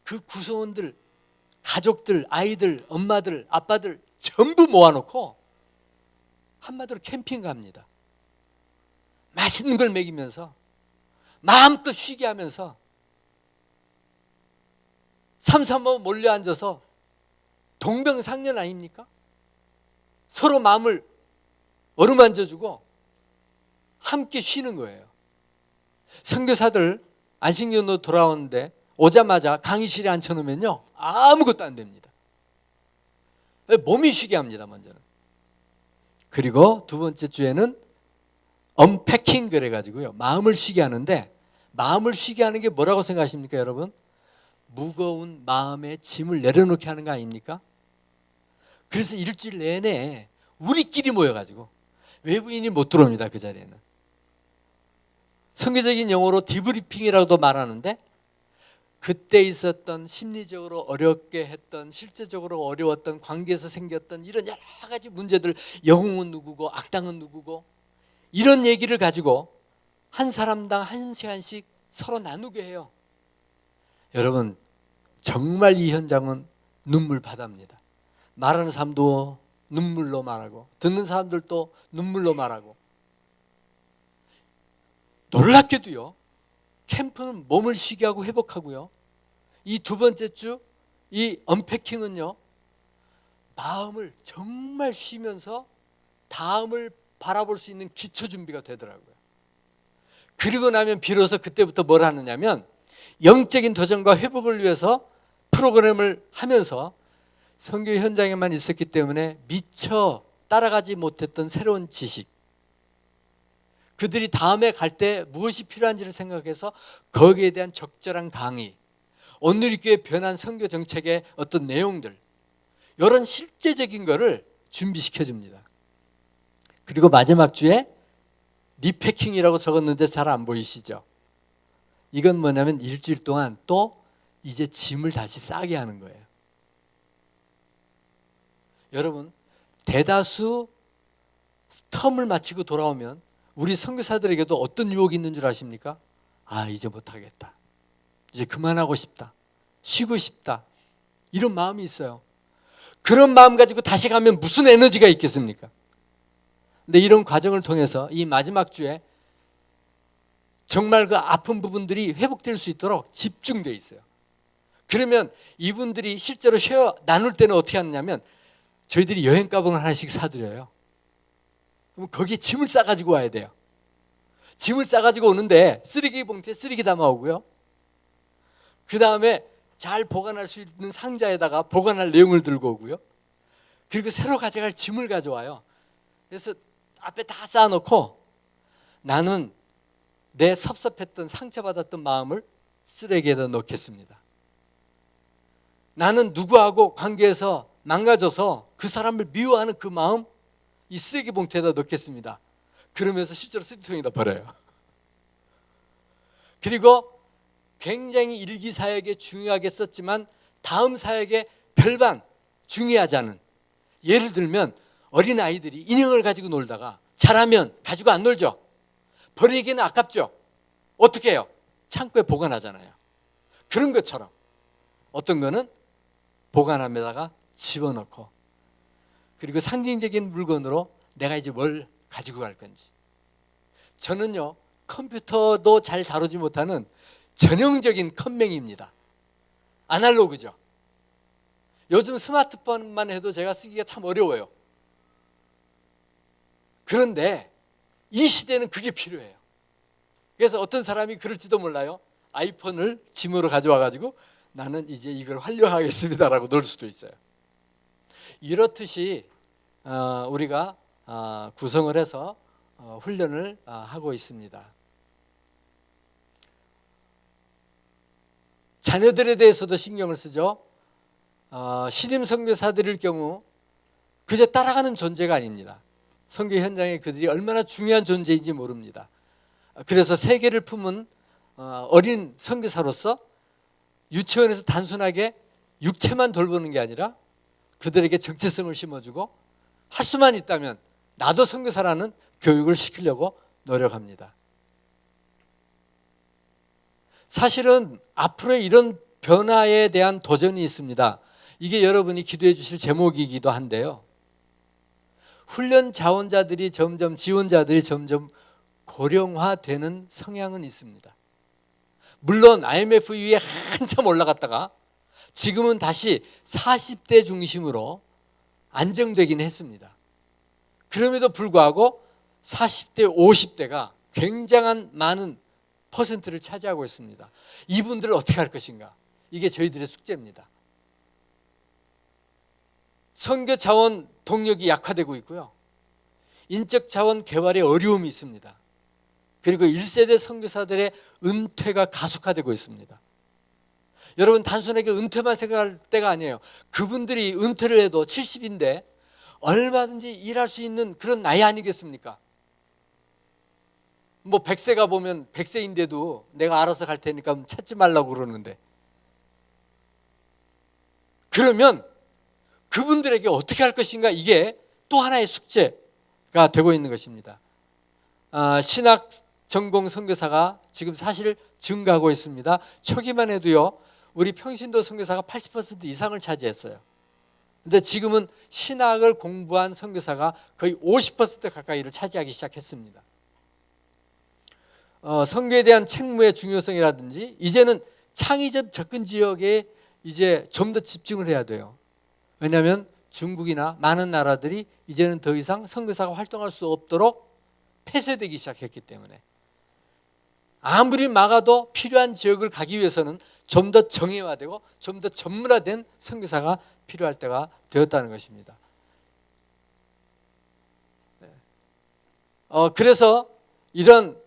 그 구성원들, 가족들, 아이들, 엄마들, 아빠들 전부 모아놓고 한마디로 캠핑 갑니다. 맛있는 걸 먹이면서 마음껏 쉬게 하면서 삼삼오오 몰려 앉아서 동병상련 아닙니까? 서로 마음을 어루만져주고 함께 쉬는 거예요. 선교사들 안식년으로 돌아오는데 오자마자 강의실에 앉혀놓으면요 아무것도 안 됩니다. 몸이 쉬게 합니다. 먼저는. 그리고 두 번째 주에는 언패킹 그래가지고요 마음을 쉬게 하는데, 마음을 쉬게 하는 게 뭐라고 생각하십니까 여러분? 무거운 마음의 짐을 내려놓게 하는 거 아닙니까? 그래서 일주일 내내 우리끼리 모여가지고 외부인이 못 들어옵니다. 그 자리에는. 선교적인 용어로 디브리핑이라고도 말하는데, 그때 있었던 심리적으로 어렵게 했던, 실제적으로 어려웠던 관계에서 생겼던 이런 여러 가지 문제들, 영웅은 누구고 악당은 누구고 이런 얘기를 가지고 한 사람당 1시간씩 서로 나누게 해요. 여러분 정말 이 현장은 눈물 바다입니다. 말하는 사람도 눈물로 말하고 듣는 사람들도 눈물로 말하고. 놀랍게도요 캠프는 몸을 쉬게 하고 회복하고요, 이 두 번째 주 이 언패킹은요 마음을 정말 쉬면서 다음을 바라볼 수 있는 기초 준비가 되더라고요. 그리고 나면 비로소 그때부터 뭘 하느냐면 영적인 도전과 회복을 위해서 프로그램을 하면서 선교 현장에만 있었기 때문에 미처 따라가지 못했던 새로운 지식, 그들이 다음에 갈 때 무엇이 필요한지를 생각해서 거기에 대한 적절한 강의, 온누리교회 변한 선교 정책의 어떤 내용들, 이런 실제적인 거를 준비시켜 줍니다. 그리고 마지막 주에 리패킹이라고 적었는데 잘 안 보이시죠? 이건 뭐냐면 일주일 동안 또 이제 짐을 다시 싸게 하는 거예요. 여러분 대다수 텀을 마치고 돌아오면 우리 선교사들에게도 어떤 유혹이 있는 줄 아십니까? 아 이제 못하겠다, 이제 그만하고 싶다, 쉬고 싶다, 이런 마음이 있어요. 그런 마음 가지고 다시 가면 무슨 에너지가 있겠습니까? 근데 이런 과정을 통해서 이 마지막 주에 정말 그 아픈 부분들이 회복될 수 있도록 집중되어 있어요. 그러면 이분들이 실제로 쉐어 나눌 때는 어떻게 하느냐면 저희들이 여행 가방을 하나씩 사드려요. 그럼 거기에 짐을 싸가지고 와야 돼요. 짐을 싸가지고 오는데 쓰레기 봉투에 쓰레기 담아오고요, 그 다음에 잘 보관할 수 있는 상자에다가 보관할 내용을 들고 오고요, 그리고 새로 가져갈 짐을 가져와요. 그래서 앞에 다 쌓아놓고 나는 내 섭섭했던 상처받았던 마음을 쓰레기에다 넣겠습니다. 나는 누구하고 관계에서 망가져서 그 사람을 미워하는 그 마음 이 쓰레기 봉투에다 넣겠습니다. 그러면서 실제로 쓰레기통에다 버려요. 그리고 굉장히 일기 사역에 중요하게 썼지만 다음 사역에 별반 중요하지 않은, 예를 들면 어린아이들이 인형을 가지고 놀다가 자라면 가지고 안 놀죠. 버리기는 아깝죠. 어떻게 해요? 창고에 보관하잖아요. 그런 것처럼 어떤 거는 보관함에다가 집어넣고, 그리고 상징적인 물건으로 내가 이제 뭘 가지고 갈 건지. 저는요 컴퓨터도 잘 다루지 못하는 전형적인 컴맹입니다. 아날로그죠. 요즘 스마트폰만 해도 제가 쓰기가 참 어려워요. 그런데 이 시대는 그게 필요해요. 그래서 어떤 사람이 그럴지도 몰라요. 아이폰을 짐으로 가져와 가지고 나는 이제 이걸 활용하겠습니다라고 넣을 수도 있어요. 이렇듯이 우리가 구성을 해서 훈련을 하고 있습니다. 자녀들에 대해서도 신경을 쓰죠. 신임 선교사들일 경우 그저 따라가는 존재가 아닙니다. 선교 현장에 그들이 얼마나 중요한 존재인지 모릅니다. 그래서 세계를 품은 어린 선교사로서 유치원에서 단순하게 육체만 돌보는 게 아니라 그들에게 정체성을 심어주고 할 수만 있다면 나도 선교사라는 교육을 시키려고 노력합니다. 사실은 앞으로 이런 변화에 대한 도전이 있습니다. 이게 여러분이 기도해 주실 제목이기도 한데요. 훈련 자원자들이 지원자들이 점점 고령화되는 성향은 있습니다. 물론 IMF 이후에 한참 올라갔다가 지금은 다시 40대 중심으로 안정되긴 했습니다. 그럼에도 불구하고 40대, 50대가 굉장한 많은 퍼센트를 차지하고 있습니다. 이분들을 어떻게 할 것인가? 이게 저희들의 숙제입니다. 선교 자원 동력이 약화되고 있고요. 인적 자원 개발에 어려움이 있습니다. 그리고 1세대 선교사들의 은퇴가 가속화되고 있습니다. 여러분 단순하게 은퇴만 생각할 때가 아니에요. 그분들이 은퇴를 해도 70인데 얼마든지 일할 수 있는 그런 나이 아니겠습니까? 뭐 100세가 보면 100세인데도 내가 알아서 갈 테니까 찾지 말라고 그러는데, 그러면 그분들에게 어떻게 할 것인가, 이게 또 하나의 숙제가 되고 있는 것입니다. 신학 전공 선교사가 지금 사실 증가하고 있습니다. 초기만 해도요, 우리 평신도 선교사가 80% 이상을 차지했어요. 근데 지금은 신학을 공부한 선교사가 거의 50% 가까이를 차지하기 시작했습니다. 선교에 대한 책무의 중요성이라든지 이제는 창의적 접근 지역에 이제 좀 더 집중을 해야 돼요. 왜냐하면 중국이나 많은 나라들이 이제는 더 이상 선교사가 활동할 수 없도록 폐쇄되기 시작했기 때문에 아무리 막아도 필요한 지역을 가기 위해서는 좀 더 정예화되고 좀 더 전문화된 선교사가 필요할 때가 되었다는 것입니다. 그래서 이런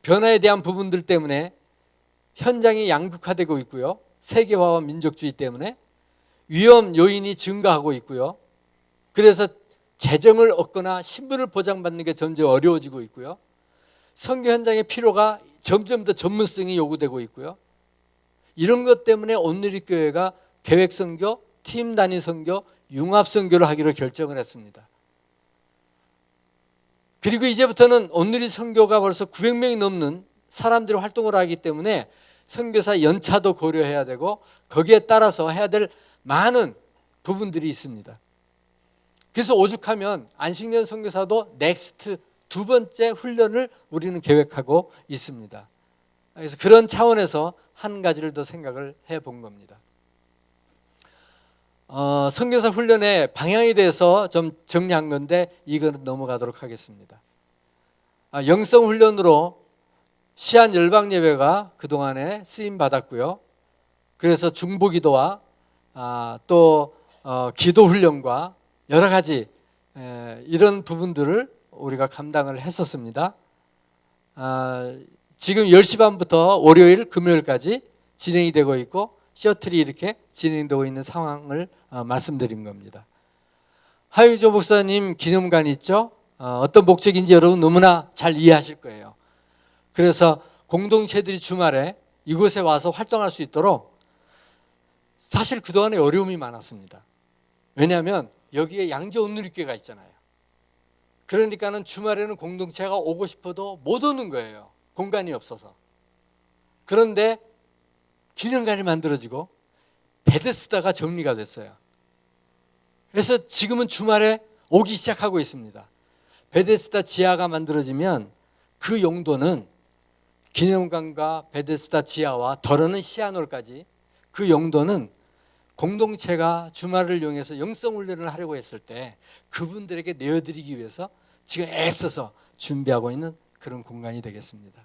변화에 대한 부분들 때문에 현장이 양극화되고 있고요. 세계화와 민족주의 때문에 위험 요인이 증가하고 있고요. 그래서 재정을 얻거나 신분을 보장받는 게 점점 어려워지고 있고요. 선교 현장의 필요가 점점 더 전문성이 요구되고 있고요. 이런 것 때문에 온누리교회가 계획선교, 팀 단위 선교, 융합선교를 하기로 결정을 했습니다. 그리고 이제부터는 온누리 선교가 벌써 900명이 넘는 사람들이 활동을 하기 때문에 선교사 연차도 고려해야 되고 거기에 따라서 해야 될 많은 부분들이 있습니다. 그래서 오죽하면 안식년 선교사도 넥스트 두 번째 훈련을 우리는 계획하고 있습니다. 그래서 그런 차원에서 한 가지를 더 생각을 해본 겁니다. 선교사 훈련의 방향에 대해서 좀 정리한 건데 이거는 넘어가도록 하겠습니다. 영성 훈련으로 시안 열방 예배가 그동안에 쓰임 받았고요. 그래서 중보기도와 또 기도 훈련과 여러 가지 이런 부분들을 우리가 감당을 했었습니다. 지금 10시 반부터 월요일, 금요일까지 진행이 되고 있고 셔틀이 이렇게 진행되고 있는 상황을 말씀드린 겁니다. 하유조 목사님 기념관 있죠? 어떤 목적인지 여러분 너무나 잘 이해하실 거예요. 그래서 공동체들이 주말에 이곳에 와서 활동할 수 있도록 사실 그동안에 어려움이 많았습니다. 왜냐하면 여기에 양재 온누리교회가 있잖아요. 그러니까는 주말에는 공동체가 오고 싶어도 못 오는 거예요. 공간이 없어서. 그런데 기념관이 만들어지고 베데스다가 정리가 됐어요. 그래서 지금은 주말에 오기 시작하고 있습니다. 베데스다 지하가 만들어지면 그 용도는 기념관과 베데스다 지하와 더러는 시아놀까지 그 용도는 공동체가 주말을 이용해서 영성훈련을 하려고 했을 때 그분들에게 내어드리기 위해서 지금 애써서 준비하고 있는 그런 공간이 되겠습니다.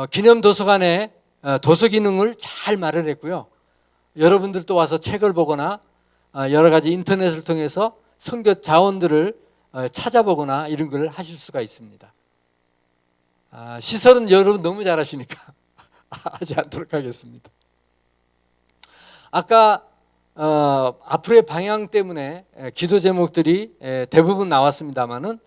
기념도서관에 도서 기능을 잘 마련했고요. 여러분들도 와서 책을 보거나 여러 가지 인터넷을 통해서 선교 자원들을 찾아보거나 이런 걸 하실 수가 있습니다. 시설은 여러분 너무 잘하시니까 하지 않도록 하겠습니다. 아까 앞으로의 방향 때문에 기도 제목들이 대부분 나왔습니다마는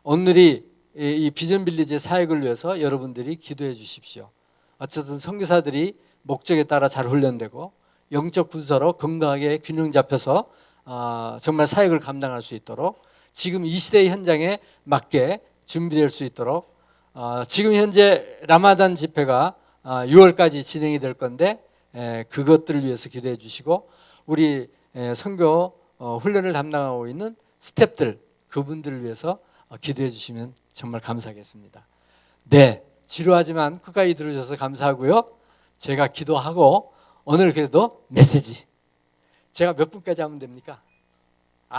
오늘이 이 비전 빌리지의 사역을 위해서 여러분들이 기도해 주십시오. 어쨌든 선교사들이 목적에 따라 잘 훈련되고 영적 군사로 건강하게 균형 잡혀서 정말 사역을 감당할 수 있도록 지금 이 시대의 현장에 맞게 준비될 수 있도록 지금 현재 라마단 집회가 6월까지 진행이 될 건데 그것들을 위해서 기도해 주시고 우리 선교 훈련을 담당하고 있는 스태프들 그분들을 위해서 기도해 주시면 정말 감사하겠습니다. 네, 지루하지만 끝까지 들으셔서 감사하고요. 제가 기도하고 오늘 그래도 메시지 제가 몇 분까지 하면 됩니까?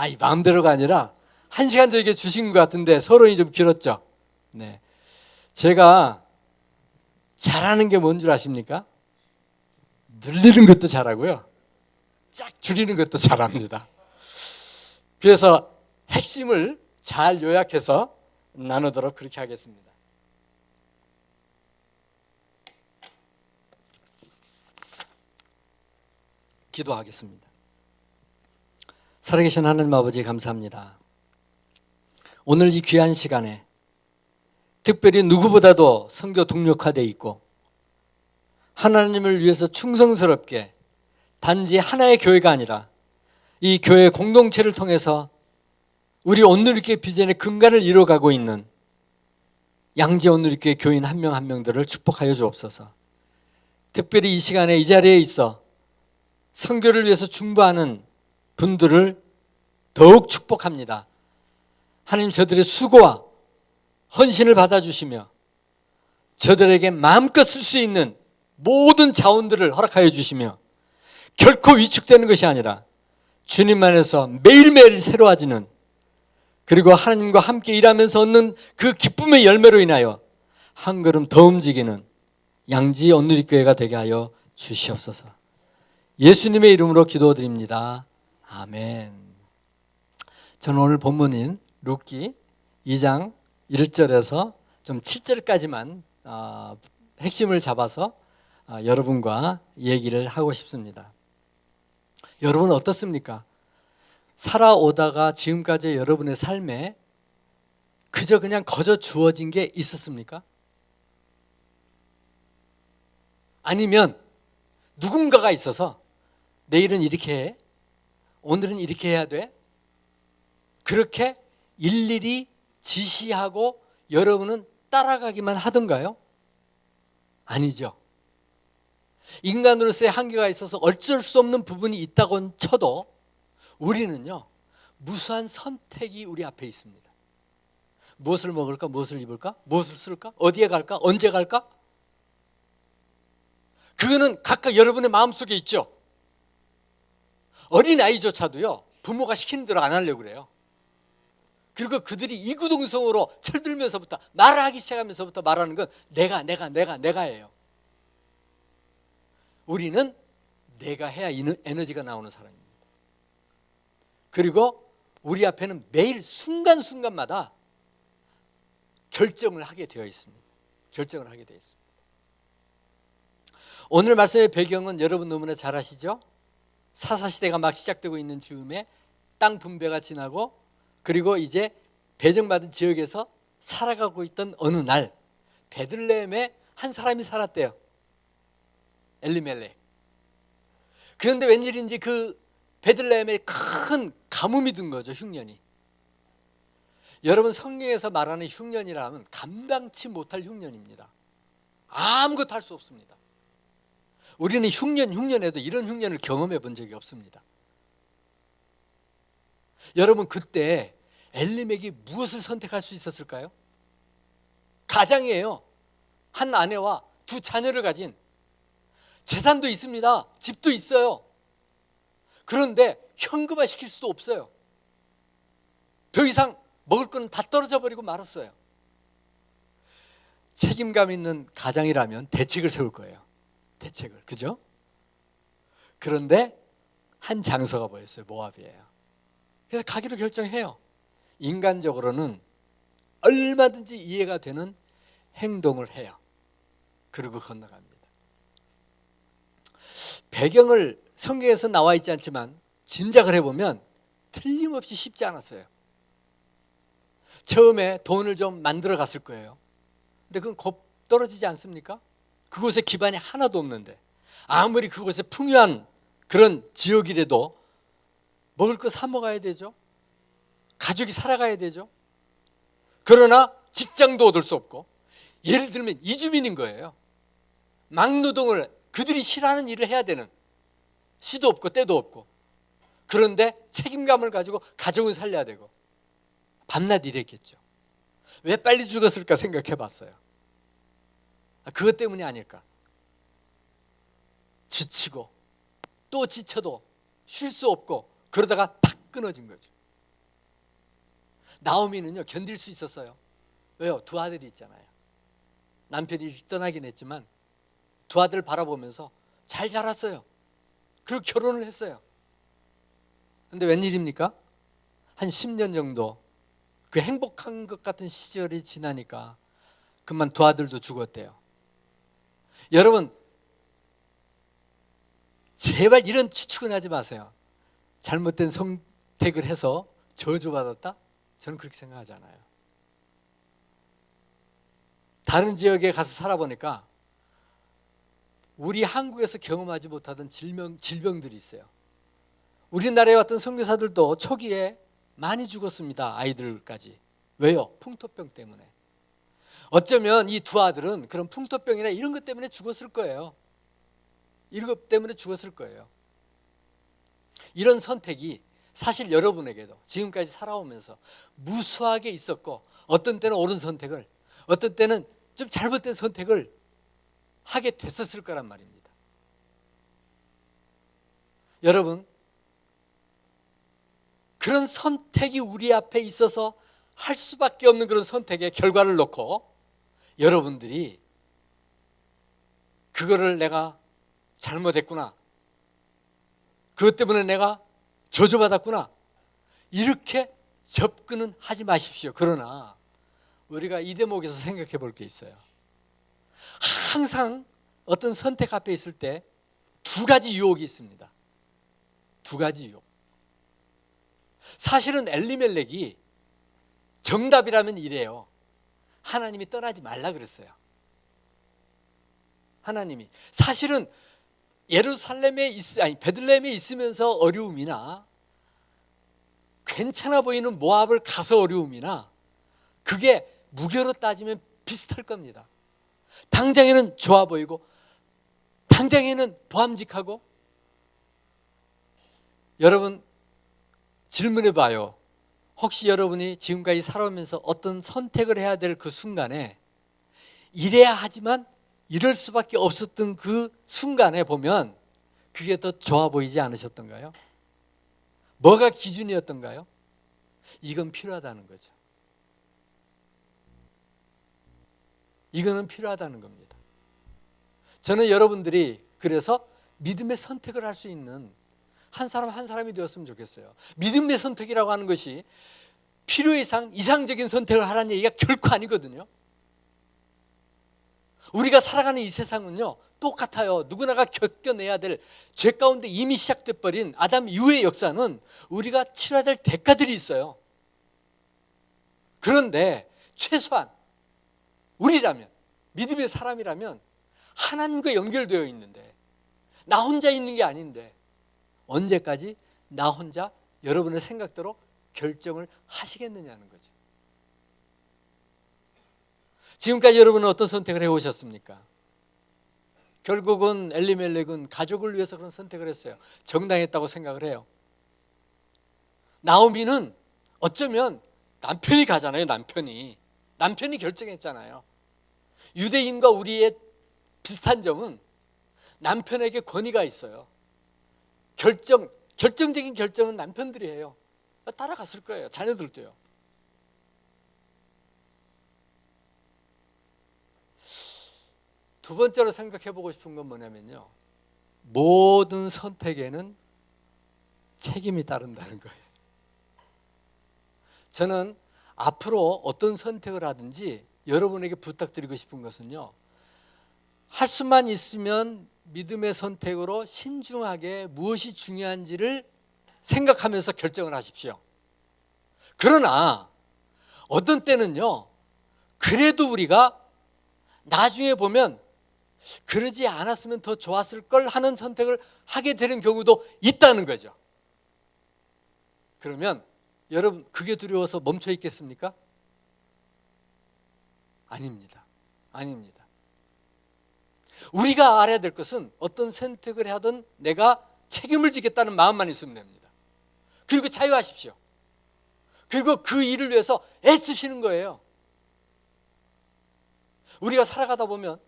이 마음대로가 아니라 1시간 저에게 주신 것 같은데 서론이 좀 길었죠. 네, 제가 잘하는 게 뭔 줄 아십니까? 늘리는 것도 잘하고요. 쫙 줄이는 것도 잘합니다. 그래서 핵심을 잘 요약해서 나누도록 그렇게 하겠습니다. 기도하겠습니다. 살아계신 하나님 아버지 감사합니다. 오늘 이 귀한 시간에 특별히 누구보다도 선교 동력화되어 있고 하나님을 위해서 충성스럽게 단지 하나의 교회가 아니라 이 교회 공동체를 통해서 우리 온누리교회 비전의 근간을 이뤄가고 있는 양재 온누리교회 교인 한 명 한 명들을 축복하여 주옵소서. 특별히 이 시간에 이 자리에 있어 선교를 위해서 중보하는 분들을 더욱 축복합니다. 하나님 저들의 수고와 헌신을 받아주시며 저들에게 마음껏 쓸 수 있는 모든 자원들을 허락하여 주시며 결코 위축되는 것이 아니라 주님 안에서 매일매일 새로워지는 그리고 하나님과 함께 일하면서 얻는 그 기쁨의 열매로 인하여 한 걸음 더 움직이는 양지 온누리교회가 되게 하여 주시옵소서. 예수님의 이름으로 기도드립니다. 아멘. 저는 오늘 본문인 룻기 2장 1절에서 좀 7절까지만 핵심을 잡아서 여러분과 얘기를 하고 싶습니다. 여러분 어떻습니까? 살아오다가 지금까지 여러분의 삶에 그저 그냥 거저 주어진 게 있었습니까? 아니면 누군가가 있어서 내일은 이렇게 해, 오늘은 이렇게 해야 돼, 그렇게 일일이 지시하고 여러분은 따라가기만 하던가요? 아니죠. 인간으로서의 한계가 있어서 어쩔 수 없는 부분이 있다고는 쳐도 우리는요 무수한 선택이 우리 앞에 있습니다. 무엇을 먹을까? 무엇을 입을까? 무엇을 쓸까? 어디에 갈까? 언제 갈까? 그거는 각각 여러분의 마음속에 있죠. 어린아이조차도요 부모가 시키는 대로 안 하려고 그래요. 그리고 그들이 이구동성으로 철들면서부터 말을 하기 시작하면서부터 말하는 건 내가예요. 우리는 내가 해야 에너지가 나오는 사람입니다. 그리고 우리 앞에는 매일 순간순간마다 결정을 하게 되어 있습니다. 결정을 하게 되어 있습니다. 오늘 말씀의 배경은 여러분 너무나 잘 아시죠? 사사시대가 막 시작되고 있는 즈음에 땅 분배가 지나고 그리고 이제 배정받은 지역에서 살아가고 있던 어느 날 베들레헴에 한 사람이 살았대요. 엘리멜렉. 그런데 웬일인지 그 베들레헴에 큰 가뭄이 든 거죠. 흉년이. 여러분 성경에서 말하는 흉년이라면 감당치 못할 흉년입니다. 아무것도 할 수 없습니다. 우리는 흉년에도 이런 흉년을 경험해 본 적이 없습니다. 여러분 그때 엘리멜렉이 무엇을 선택할 수 있었을까요? 가장이에요. 한 아내와 두 자녀를 가진 재산도 있습니다. 집도 있어요. 그런데 현금화 시킬 수도 없어요. 더 이상 먹을 거는 다 떨어져 버리고 말았어요. 책임감 있는 가장이라면 대책을 세울 거예요. 대책을. 그죠? 그런데 한 장소가 보였어요. 모압이에요. 그래서 가기로 결정해요. 인간적으로는 얼마든지 이해가 되는 행동을 해요. 그리고 건너갑니다. 배경을 성경에서 나와 있지 않지만 짐작을 해보면 틀림없이 쉽지 않았어요. 처음에 돈을 좀 만들어 갔을 거예요. 근데 그건 겁 떨어지지 않습니까? 그곳에 기반이 하나도 없는데 아무리 그곳에 풍요한 그런 지역이라도 먹을 거 사 먹어야 되죠. 가족이 살아가야 되죠. 그러나 직장도 얻을 수 없고, 예를 들면 이주민인 거예요. 막노동을 그들이 싫어하는 일을 해야 되는, 시도 없고 때도 없고, 그런데 책임감을 가지고 가족을 살려야 되고, 밤낮 일했겠죠. 왜 빨리 죽었을까 생각해 봤어요. 그것 때문이 아닐까. 지치고 또 지쳐도 쉴 수 없고 그러다가 탁 끊어진 거죠. 나오미는요, 견딜 수 있었어요. 왜요? 두 아들이 있잖아요. 남편이 일찍 떠나긴 했지만 두 아들 바라보면서 잘 자랐어요. 그리고 결혼을 했어요. 근데 웬일입니까? 한 10년 정도 그 행복한 것 같은 시절이 지나니까 그만 두 아들도 죽었대요. 여러분, 제발 이런 추측은 하지 마세요. 잘못된 선택을 해서 저주받았다? 저는 그렇게 생각하지 않아요. 다른 지역에 가서 살아보니까 우리 한국에서 경험하지 못하던 질병들이 있어요. 우리나라에 왔던 선교사들도 초기에 많이 죽었습니다. 아이들까지. 왜요? 풍토병 때문에. 어쩌면 이 두 아들은 그런 풍토병이나 이런 것 때문에 죽었을 거예요. 이런 것 때문에 죽었을 거예요. 이런 선택이 사실 여러분에게도 지금까지 살아오면서 무수하게 있었고, 어떤 때는 옳은 선택을, 어떤 때는 좀 잘못된 선택을 하게 됐었을 거란 말입니다. 여러분, 그런 선택이 우리 앞에 있어서 할 수밖에 없는 그런 선택의 결과를 놓고 여러분들이 그거를 내가 잘못했구나, 그것 때문에 내가 저주받았구나, 이렇게 접근은 하지 마십시오. 그러나 우리가 이 대목에서 생각해 볼 게 있어요. 항상 어떤 선택 앞에 있을 때 두 가지 유혹이 있습니다. 두 가지 유혹. 사실은 엘리멜렉이 정답이라면 이래요. 하나님이 떠나지 말라 그랬어요. 하나님이 사실은 베들레헴에 있으면서 어려움이나 괜찮아 보이는 모압을 가서 어려움이나 그게 무게로 따지면 비슷할 겁니다. 당장에는 좋아 보이고 당장에는 보암직하고. 여러분, 질문해 봐요. 혹시 여러분이 지금까지 살아오면서 어떤 선택을 해야 될 그 순간에 이래야 하지만 이럴 수밖에 없었던 그 순간에 보면 그게 더 좋아 보이지 않으셨던가요? 뭐가 기준이었던가요? 이건 필요하다는 거죠. 이거는 필요하다는 겁니다. 저는 여러분들이 그래서 믿음의 선택을 할 수 있는 한 사람 한 사람이 되었으면 좋겠어요. 믿음의 선택이라고 하는 것이 필요 이상 이상적인 선택을 하라는 얘기가 결코 아니거든요. 우리가 살아가는 이 세상은요, 똑같아요. 누구나가 겪어내야 될 죄 가운데 이미 시작돼 버린 아담 이후의 역사는 우리가 치러야 될 대가들이 있어요. 그런데 최소한 우리라면, 믿음의 사람이라면 하나님과 연결되어 있는데, 나 혼자 있는 게 아닌데 언제까지 나 혼자 여러분의 생각대로 결정을 하시겠느냐는 거죠. 지금까지 여러분은 어떤 선택을 해오셨습니까? 결국은 엘리멜렉은 가족을 위해서 그런 선택을 했어요. 정당했다고 생각을 해요. 나오미는 어쩌면 남편이 가잖아요. 남편이 결정했잖아요. 유대인과 우리의 비슷한 점은 남편에게 권위가 있어요. 결정적인 결정은 남편들이 해요. 따라갔을 거예요. 자녀들도요. 두 번째로 생각해 보고 싶은 건 뭐냐면요, 모든 선택에는 책임이 따른다는 거예요. 저는 앞으로 어떤 선택을 하든지 여러분에게 부탁드리고 싶은 것은요, 할 수만 있으면 믿음의 선택으로 신중하게 무엇이 중요한지를 생각하면서 결정을 하십시오. 그러나 어떤 때는요, 그래도 우리가 나중에 보면 그러지 않았으면 더 좋았을 걸 하는 선택을 하게 되는 경우도 있다는 거죠. 그러면 여러분, 그게 두려워서 멈춰 있겠습니까? 아닙니다. 아닙니다. 우리가 알아야 될 것은 어떤 선택을 하든 내가 책임을 지겠다는 마음만 있으면 됩니다. 그리고 자유하십시오. 그리고 그 일을 위해서 애쓰시는 거예요. 우리가 살아가다 보면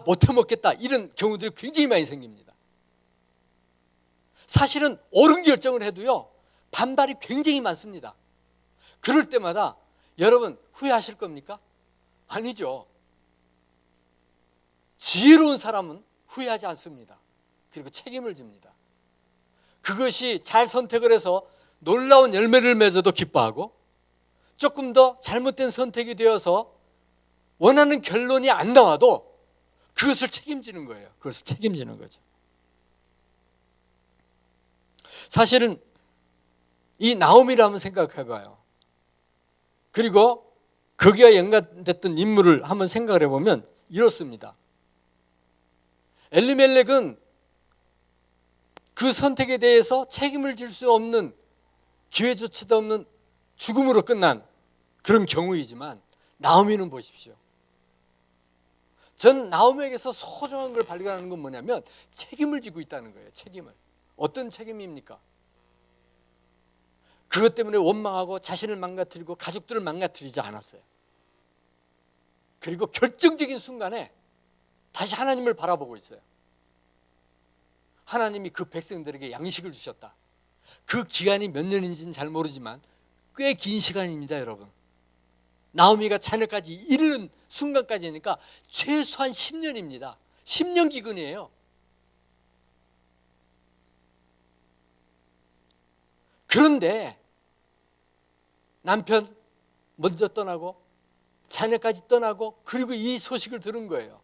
못해 먹겠다 이런 경우들이 굉장히 많이 생깁니다. 사실은 옳은 결정을 해도요, 반발이 굉장히 많습니다. 그럴 때마다 여러분 후회하실 겁니까? 아니죠. 지혜로운 사람은 후회하지 않습니다. 그리고 책임을 집니다. 그것이 잘 선택을 해서 놀라운 열매를 맺어도 기뻐하고, 조금 더 잘못된 선택이 되어서 원하는 결론이 안 나와도 그것을 책임지는 거예요. 그것을 책임지는 거죠. 사실은 이 나오미를 한번 생각해 봐요. 그리고 거기와 연관됐던 인물을 한번 생각을 해보면 이렇습니다. 엘리멜렉은 그 선택에 대해서 책임을 질 수 없는, 기회조차도 없는 죽음으로 끝난 그런 경우이지만, 나오미는 보십시오. 전 나오미에게서 소중한 걸 발견하는 건 뭐냐면 책임을 지고 있다는 거예요. 책임을. 어떤 책임입니까? 그것 때문에 원망하고 자신을 망가뜨리고 가족들을 망가뜨리지 않았어요. 그리고 결정적인 순간에 다시 하나님을 바라보고 있어요. 하나님이 그 백성들에게 양식을 주셨다. 그 기간이 몇 년인지는 잘 모르지만 꽤 긴 시간입니다, 여러분. 나오미가 자녀까지 이르는 순간까지니까 최소한 10년입니다. 10년 기근이에요. 그런데 남편 먼저 떠나고 자녀까지 떠나고, 그리고 이 소식을 들은 거예요.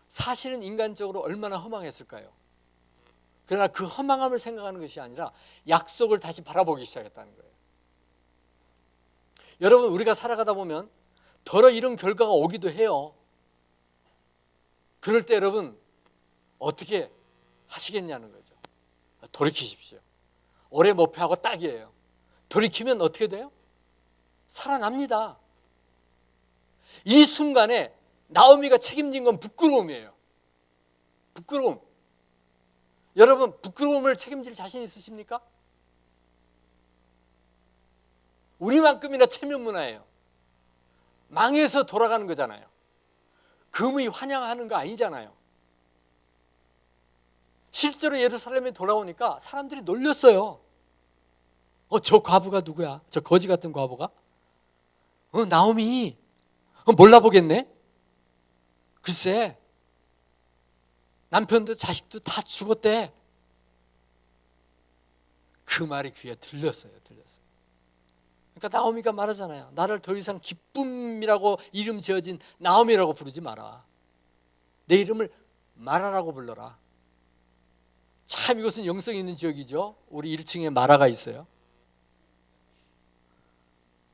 사실은 인간적으로 얼마나 허망했을까요? 그러나 그 허망함을 생각하는 것이 아니라 약속을 다시 바라보기 시작했다는 거예요. 여러분, 우리가 살아가다 보면 더러 이런 결과가 오기도 해요. 그럴 때 여러분 어떻게 하시겠냐는 거죠. 돌이키십시오. 오래 목표하고 딱이에요. 돌이키면 어떻게 돼요? 살아납니다. 이 순간에 나오미가 책임진 건 부끄러움이에요. 부끄러움. 여러분, 부끄러움을 책임질 자신 있으십니까? 우리만큼이나 체면 문화예요. 망해서 돌아가는 거잖아요. 금이 환영하는 거 아니잖아요. 실제로 예루살렘에 돌아오니까 사람들이 놀렸어요. 저 과부가 누구야? 저 거지 같은 과부가? 나오미. 몰라보겠네? 글쎄, 남편도 자식도 다 죽었대. 그 말이 귀에 들렸어요. 그러니까 나오미가 말하잖아요. 나를 더 이상 기쁨이라고 이름 지어진 나오미라고 부르지 마라. 내 이름을 마라라고 불러라. 참 이것은 영성 있는 지역이죠. 우리 1층에 마라가 있어요.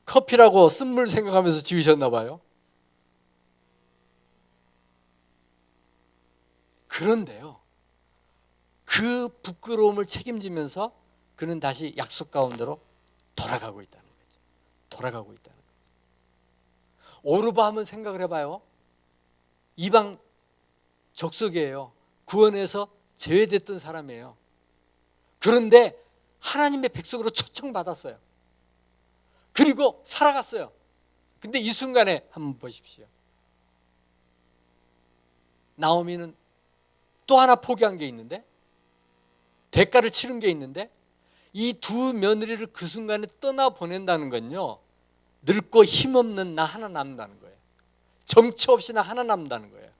커피라고 쓴물 생각하면서 지으셨나 봐요. 그런데요, 그 부끄러움을 책임지면서 그는 다시 약속 가운데로 돌아가고 있다는 거죠. 돌아가고 있다는 거죠. 오르바 한번 생각을 해봐요. 이방 족속이에요. 구원에서 제외됐던 사람이에요. 그런데 하나님의 백성으로 초청받았어요. 그리고 살아갔어요. 근데 이 순간에 한번 보십시오. 나오미는 또 하나 포기한 게 있는데, 대가를 치른 게 있는데, 이 두 며느리를 그 순간에 떠나보낸다는 건요, 늙고 힘없는 나 하나 남는다는 거예요. 정처 없이 나 하나 남는다는 거예요.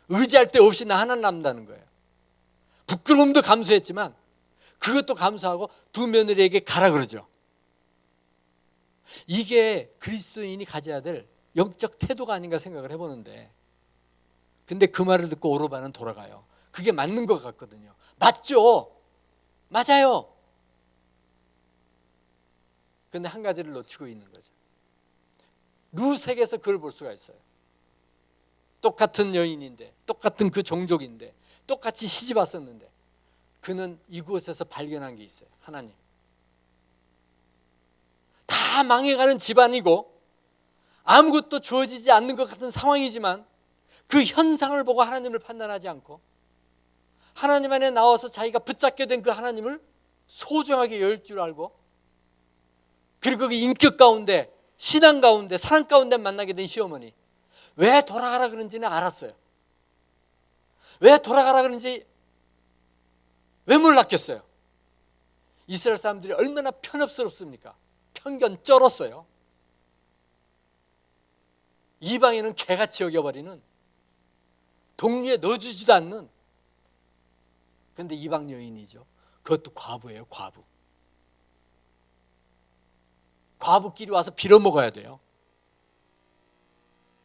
의지할 데 없이 나 하나 남는다는 거예요. 부끄러움도 감수했지만 그것도 감수하고 두 며느리에게 가라 그러죠. 이게 그리스도인이 가져야 될 영적 태도가 아닌가 생각을 해보는데, 근데 그 말을 듣고 오르바는 돌아가요. 그게 맞는 것 같거든요. 맞죠? 맞아요. 근데 한 가지를 놓치고 있는 거죠. 루색에서 그걸 볼 수가 있어요. 똑같은 여인인데, 똑같은 그 종족인데, 똑같이 시집 왔었는데 그는 이곳에서 발견한 게 있어요. 하나님. 다 망해가는 집안이고 아무것도 주어지지 않는 것 같은 상황이지만 그 현상을 보고 하나님을 판단하지 않고 하나님 안에 나와서 자기가 붙잡게 된 그 하나님을 소중하게 여길 줄 알고, 그리고 그 인격 가운데, 신앙 가운데, 사랑 가운데 만나게 된 시어머니, 왜 돌아가라 그런지는 알았어요. 왜 돌아가라 그런지 왜 몰랐겠어요? 이스라엘 사람들이 얼마나 편협스럽습니까? 편견 쩔었어요. 이방인은 개같이 여겨버리는, 동류에 넣어주지도 않는. 그런데 이방 여인이죠. 그것도 과부예요. 과부. 과부끼리 와서 빌어먹어야 돼요.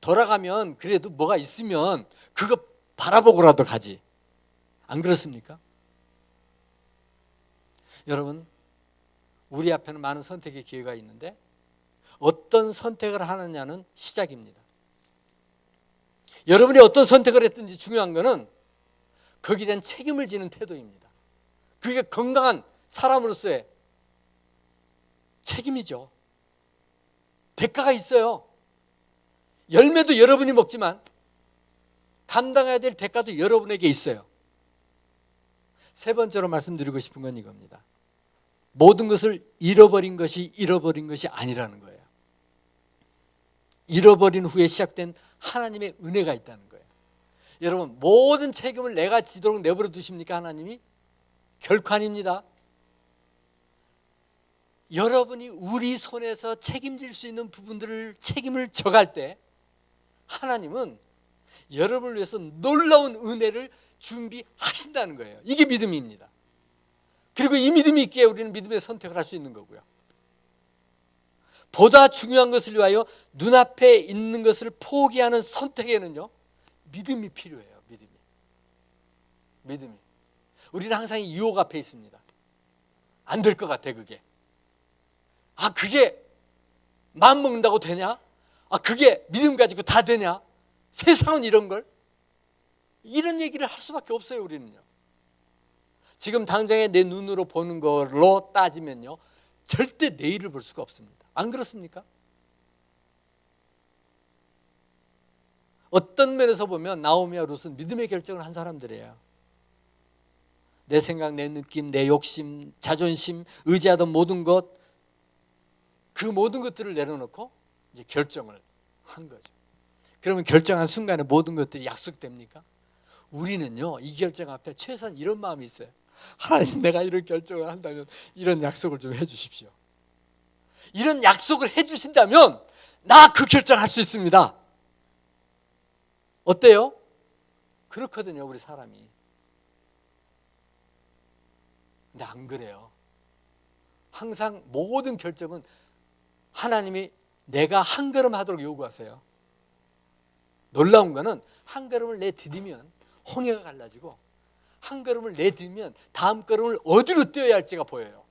돌아가면 그래도 뭐가 있으면 그거 바라보고라도 가지. 안 그렇습니까? 여러분, 우리 앞에는 많은 선택의 기회가 있는데 어떤 선택을 하느냐는 시작입니다. 여러분이 어떤 선택을 했든지 중요한 것은 거기에 대한 책임을 지는 태도입니다. 그게 건강한 사람으로서의 책임이죠. 대가가 있어요. 열매도 여러분이 먹지만 감당해야 될 대가도 여러분에게 있어요. 세 번째로 말씀드리고 싶은 건 이겁니다. 모든 것을 잃어버린 것이 아니라는 거예요. 잃어버린 후에 시작된 하나님의 은혜가 있다는 거예요. 여러분, 모든 책임을 내가 지도록 내버려 두십니까? 하나님이? 결코 아닙니다. 여러분이 우리 손에서 책임질 수 있는 부분들을 책임을 져갈 때 하나님은 여러분을 위해서 놀라운 은혜를 준비하신다는 거예요. 이게 믿음입니다. 그리고 이 믿음이 있기에 우리는 믿음의 선택을 할 수 있는 거고요. 보다 중요한 것을 위하여 눈앞에 있는 것을 포기하는 선택에는요, 믿음이 필요해요. 믿음이. 우리는 항상 유혹 앞에 있습니다. 안 될 것 같아, 그게. 그게 마음 먹는다고 되냐? 그게 믿음 가지고 다 되냐? 세상은 이런 걸? 이런 얘기를 할 수밖에 없어요, 우리는요. 지금 당장에 내 눈으로 보는 걸로 따지면요, 절대 내일을 볼 수가 없습니다. 안 그렇습니까? 어떤 면에서 보면 나오미와 룻은 믿음의 결정을 한 사람들이에요. 내 생각, 내 느낌, 내 욕심, 자존심, 의지하던 모든 것, 그 모든 것들을 내려놓고 이제 결정을 한 거죠. 그러면 결정한 순간에 모든 것들이 약속됩니까? 우리는요, 이 결정 앞에 최소한 이런 마음이 있어요. 하나님, 내가 이런 결정을 한다면 이런 약속을 좀 해주십시오. 이런 약속을 해주신다면 나 그 결정할 수 있습니다. 어때요? 그렇거든요, 우리 사람이. 근데 안 그래요. 항상 모든 결정은 하나님이 내가 한 걸음 하도록 요구하세요. 놀라운 거는 한 걸음을 내디디면 홍해가 갈라지고 한 걸음을 내디디면 다음 걸음을 어디로 뛰어야 할지가 보여요.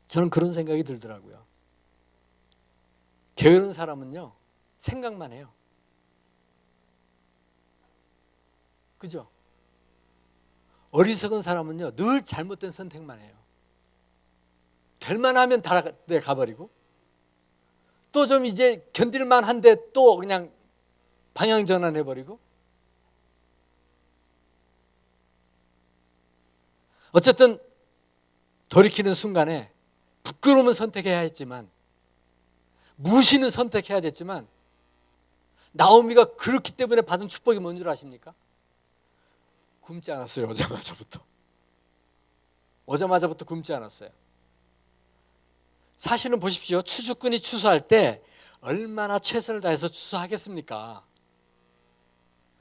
저는 그런 생각이 들더라고요. 게으른 사람은요, 생각만 해요. 그죠? 어리석은 사람은요, 늘 잘못된 선택만 해요. 될 만하면 다 가버리고, 또 좀 이제 견딜만 한데 또 그냥 방향 전환해버리고. 어쨌든 돌이키는 순간에 부끄러움은 선택해야 했지만, 무시는 선택해야 됐지만, 나오미가 그렇기 때문에 받은 축복이 뭔 줄 아십니까? 굶지 않았어요. 오자마자부터 굶지 않았어요. 사실은 보십시오. 추수꾼이 추수할 때 얼마나 최선을 다해서 추수하겠습니까?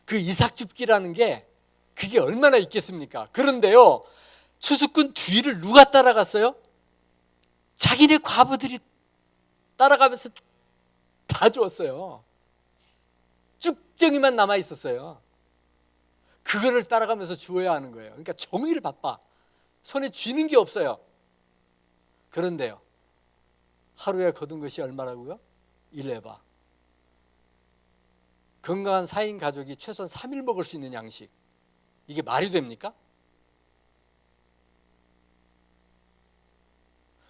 그 이삭 줍기라는 게 그게 얼마나 있겠습니까? 그런데요, 추수꾼 뒤를 누가 따라갔어요? 자기네 과부들이 따라가면서 다 주었어요. 쭉정이만 남아 있었어요. 그거를 따라가면서 주어야 하는 거예요. 그러니까 종일 바빠. 손에 쥐는 게 없어요. 그런데요, 하루에 거둔 것이 얼마라고요? 1에바. 건강한 4인 가족이 최소한 3일 먹을 수 있는 양식. 이게 말이 됩니까?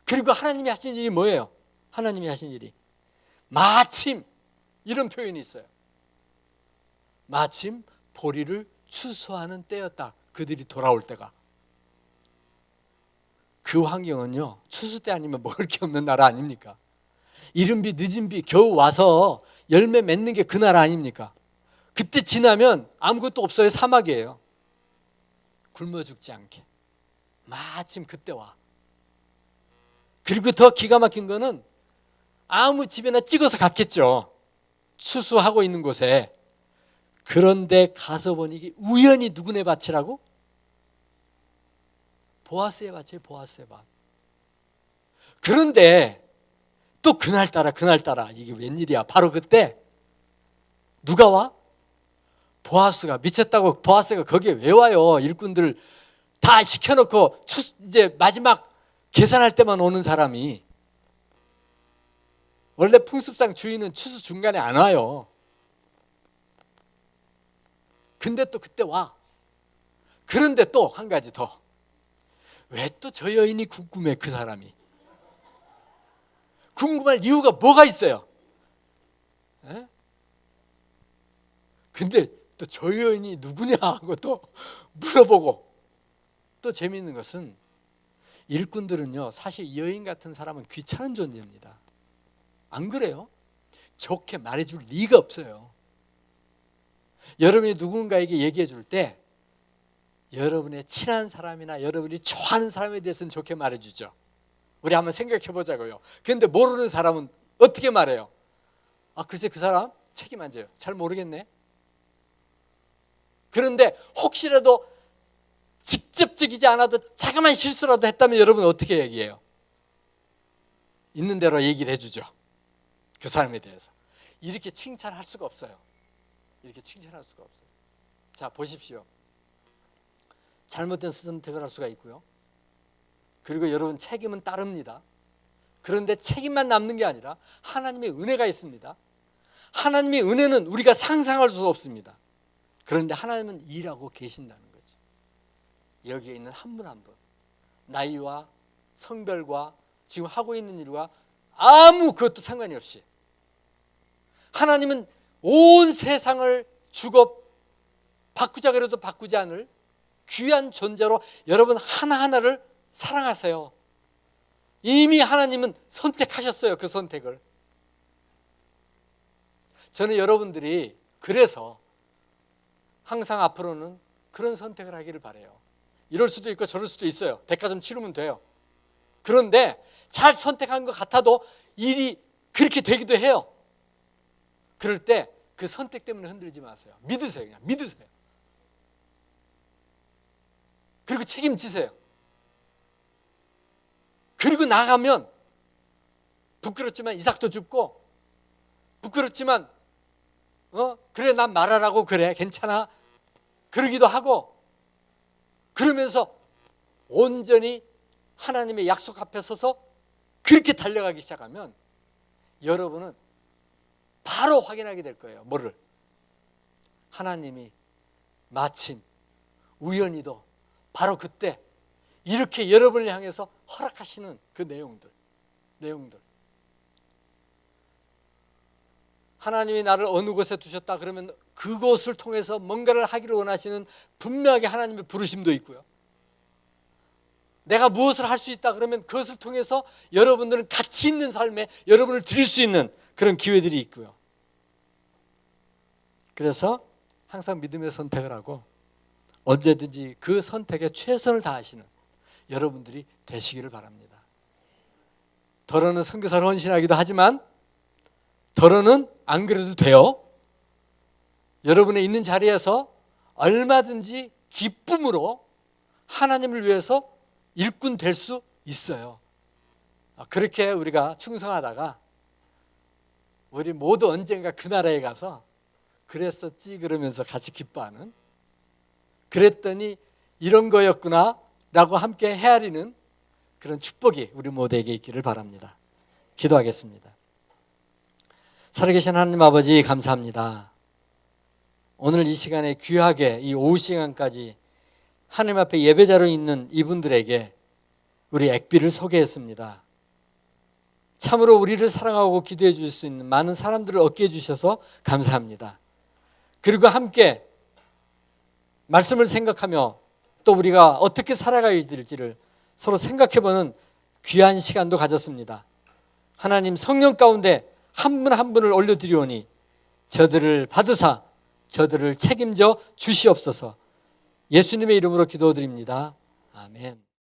그리고 하나님이 하신 일이 뭐예요? 하나님이 하신 일이 마침 이런 표현이 있어요. 마침 보리를 추수하는 때였다. 그들이 돌아올 때가. 그 환경은요, 추수 때 아니면 먹을 게 없는 나라 아닙니까? 이른 비 늦은 비 겨우 와서 열매 맺는 게 그 나라 아닙니까? 그때 지나면 아무것도 없어요. 사막이에요. 굶어 죽지 않게. 마침 그때 와. 그리고 더 기가 막힌 거는 아무 집에나 찍어서 갔겠죠. 추수하고 있는 곳에. 그런데 가서 보니 이게 우연히 누구네 밭이라고? 보아스의 밭이에요. 보아스의 밭. 그런데 또 그날따라 이게 웬일이야. 바로 그때 누가 와? 보아스가. 미쳤다고 보아스가 거기에 왜 와요? 일꾼들 다 시켜놓고 이제 마지막 계산할 때만 오는 사람이. 원래 풍습상 주인은 추수 중간에 안 와요. 근데 또 그때 와. 그런데 또 한 가지 더. 왜 또 저 여인이 궁금해, 그 사람이. 궁금할 이유가 뭐가 있어요? 에? 근데 또 저 여인이 누구냐 하고 또 물어보고. 또 재미있는 것은 일꾼들은요, 사실 여인 같은 사람은 귀찮은 존재입니다. 안 그래요? 좋게 말해줄 리가 없어요. 여러분이 누군가에게 얘기해 줄 때 여러분의 친한 사람이나 여러분이 좋아하는 사람에 대해서는 좋게 말해주죠. 우리 한번 생각해 보자고요. 그런데 모르는 사람은 어떻게 말해요? 아, 글쎄 그 사람 책임 안 져요. 잘 모르겠네. 그런데 혹시라도 직접적이지 않아도 자그마한 실수라도 했다면 여러분은 어떻게 얘기해요? 있는 대로 얘기를 해주죠. 그 사람에 대해서. 이렇게 칭찬할 수가 없어요. 이렇게 칭찬할 수가 없어요. 자, 보십시오. 잘못된 선택을 할 수가 있고요. 그리고 여러분 책임은 따릅니다. 그런데 책임만 남는 게 아니라 하나님의 은혜가 있습니다. 하나님의 은혜는 우리가 상상할 수 없습니다. 그런데 하나님은 일하고 계신다는 거죠. 여기에 있는 한 분 한 분, 나이와 성별과 지금 하고 있는 일과 아무 그것도 상관이 없이 하나님은 온 세상을 주고 바꾸자 그래도 바꾸지 않을 귀한 존재로 여러분 하나하나를 사랑하세요. 이미 하나님은 선택하셨어요. 그 선택을. 저는 여러분들이 그래서 항상 앞으로는 그런 선택을 하기를 바라요. 이럴 수도 있고 저럴 수도 있어요. 대가 좀 치르면 돼요. 그런데 잘 선택한 것 같아도 일이 그렇게 되기도 해요. 그럴 때 그 선택 때문에 흔들지 마세요. 믿으세요. 그냥 믿으세요. 그리고 책임지세요. 그리고 나가면 부끄럽지만 이삭도 죽고 부끄럽지만 그래 난 말하라고 그래 괜찮아 그러기도 하고 그러면서 온전히 하나님의 약속 앞에 서서 그렇게 달려가기 시작하면 여러분은 바로 확인하게 될 거예요. 뭐를? 하나님이 마침 우연히도 바로 그때 이렇게 여러분을 향해서 허락하시는 그 내용들. 하나님이 나를 어느 곳에 두셨다 그러면 그곳을 통해서 뭔가를 하기를 원하시는 분명하게 하나님의 부르심도 있고요. 내가 무엇을 할 수 있다 그러면 그것을 통해서 여러분들은 가치 있는 삶에 여러분을 드릴 수 있는 그런 기회들이 있고요. 그래서 항상 믿음의 선택을 하고 언제든지 그 선택에 최선을 다하시는 여러분들이 되시기를 바랍니다. 더러는 선교사를 헌신하기도 하지만 더러는 안 그래도 돼요. 여러분의 있는 자리에서 얼마든지 기쁨으로 하나님을 위해서 일꾼 될 수 있어요. 그렇게 우리가 충성하다가 우리 모두 언젠가 그 나라에 가서 그랬었지 그러면서 같이 기뻐하는 그랬더니 이런 거였구나 라고 함께 헤아리는 그런 축복이 우리 모두에게 있기를 바랍니다. 기도하겠습니다. 살아계신 하나님 아버지 감사합니다. 오늘 이 시간에 귀하게 이 오후 시간까지 하나님 앞에 예배자로 있는 이분들에게 우리 액비를 소개했습니다. 참으로 우리를 사랑하고 기도해 줄 수 있는 많은 사람들을 얻게 해주셔서 감사합니다. 그리고 함께 말씀을 생각하며 또 우리가 어떻게 살아가야 될지를 서로 생각해보는 귀한 시간도 가졌습니다. 하나님 성령 가운데 한 분 한 분을 올려드리오니 저들을 받으사 저들을 책임져 주시옵소서. 예수님의 이름으로 기도드립니다. 아멘.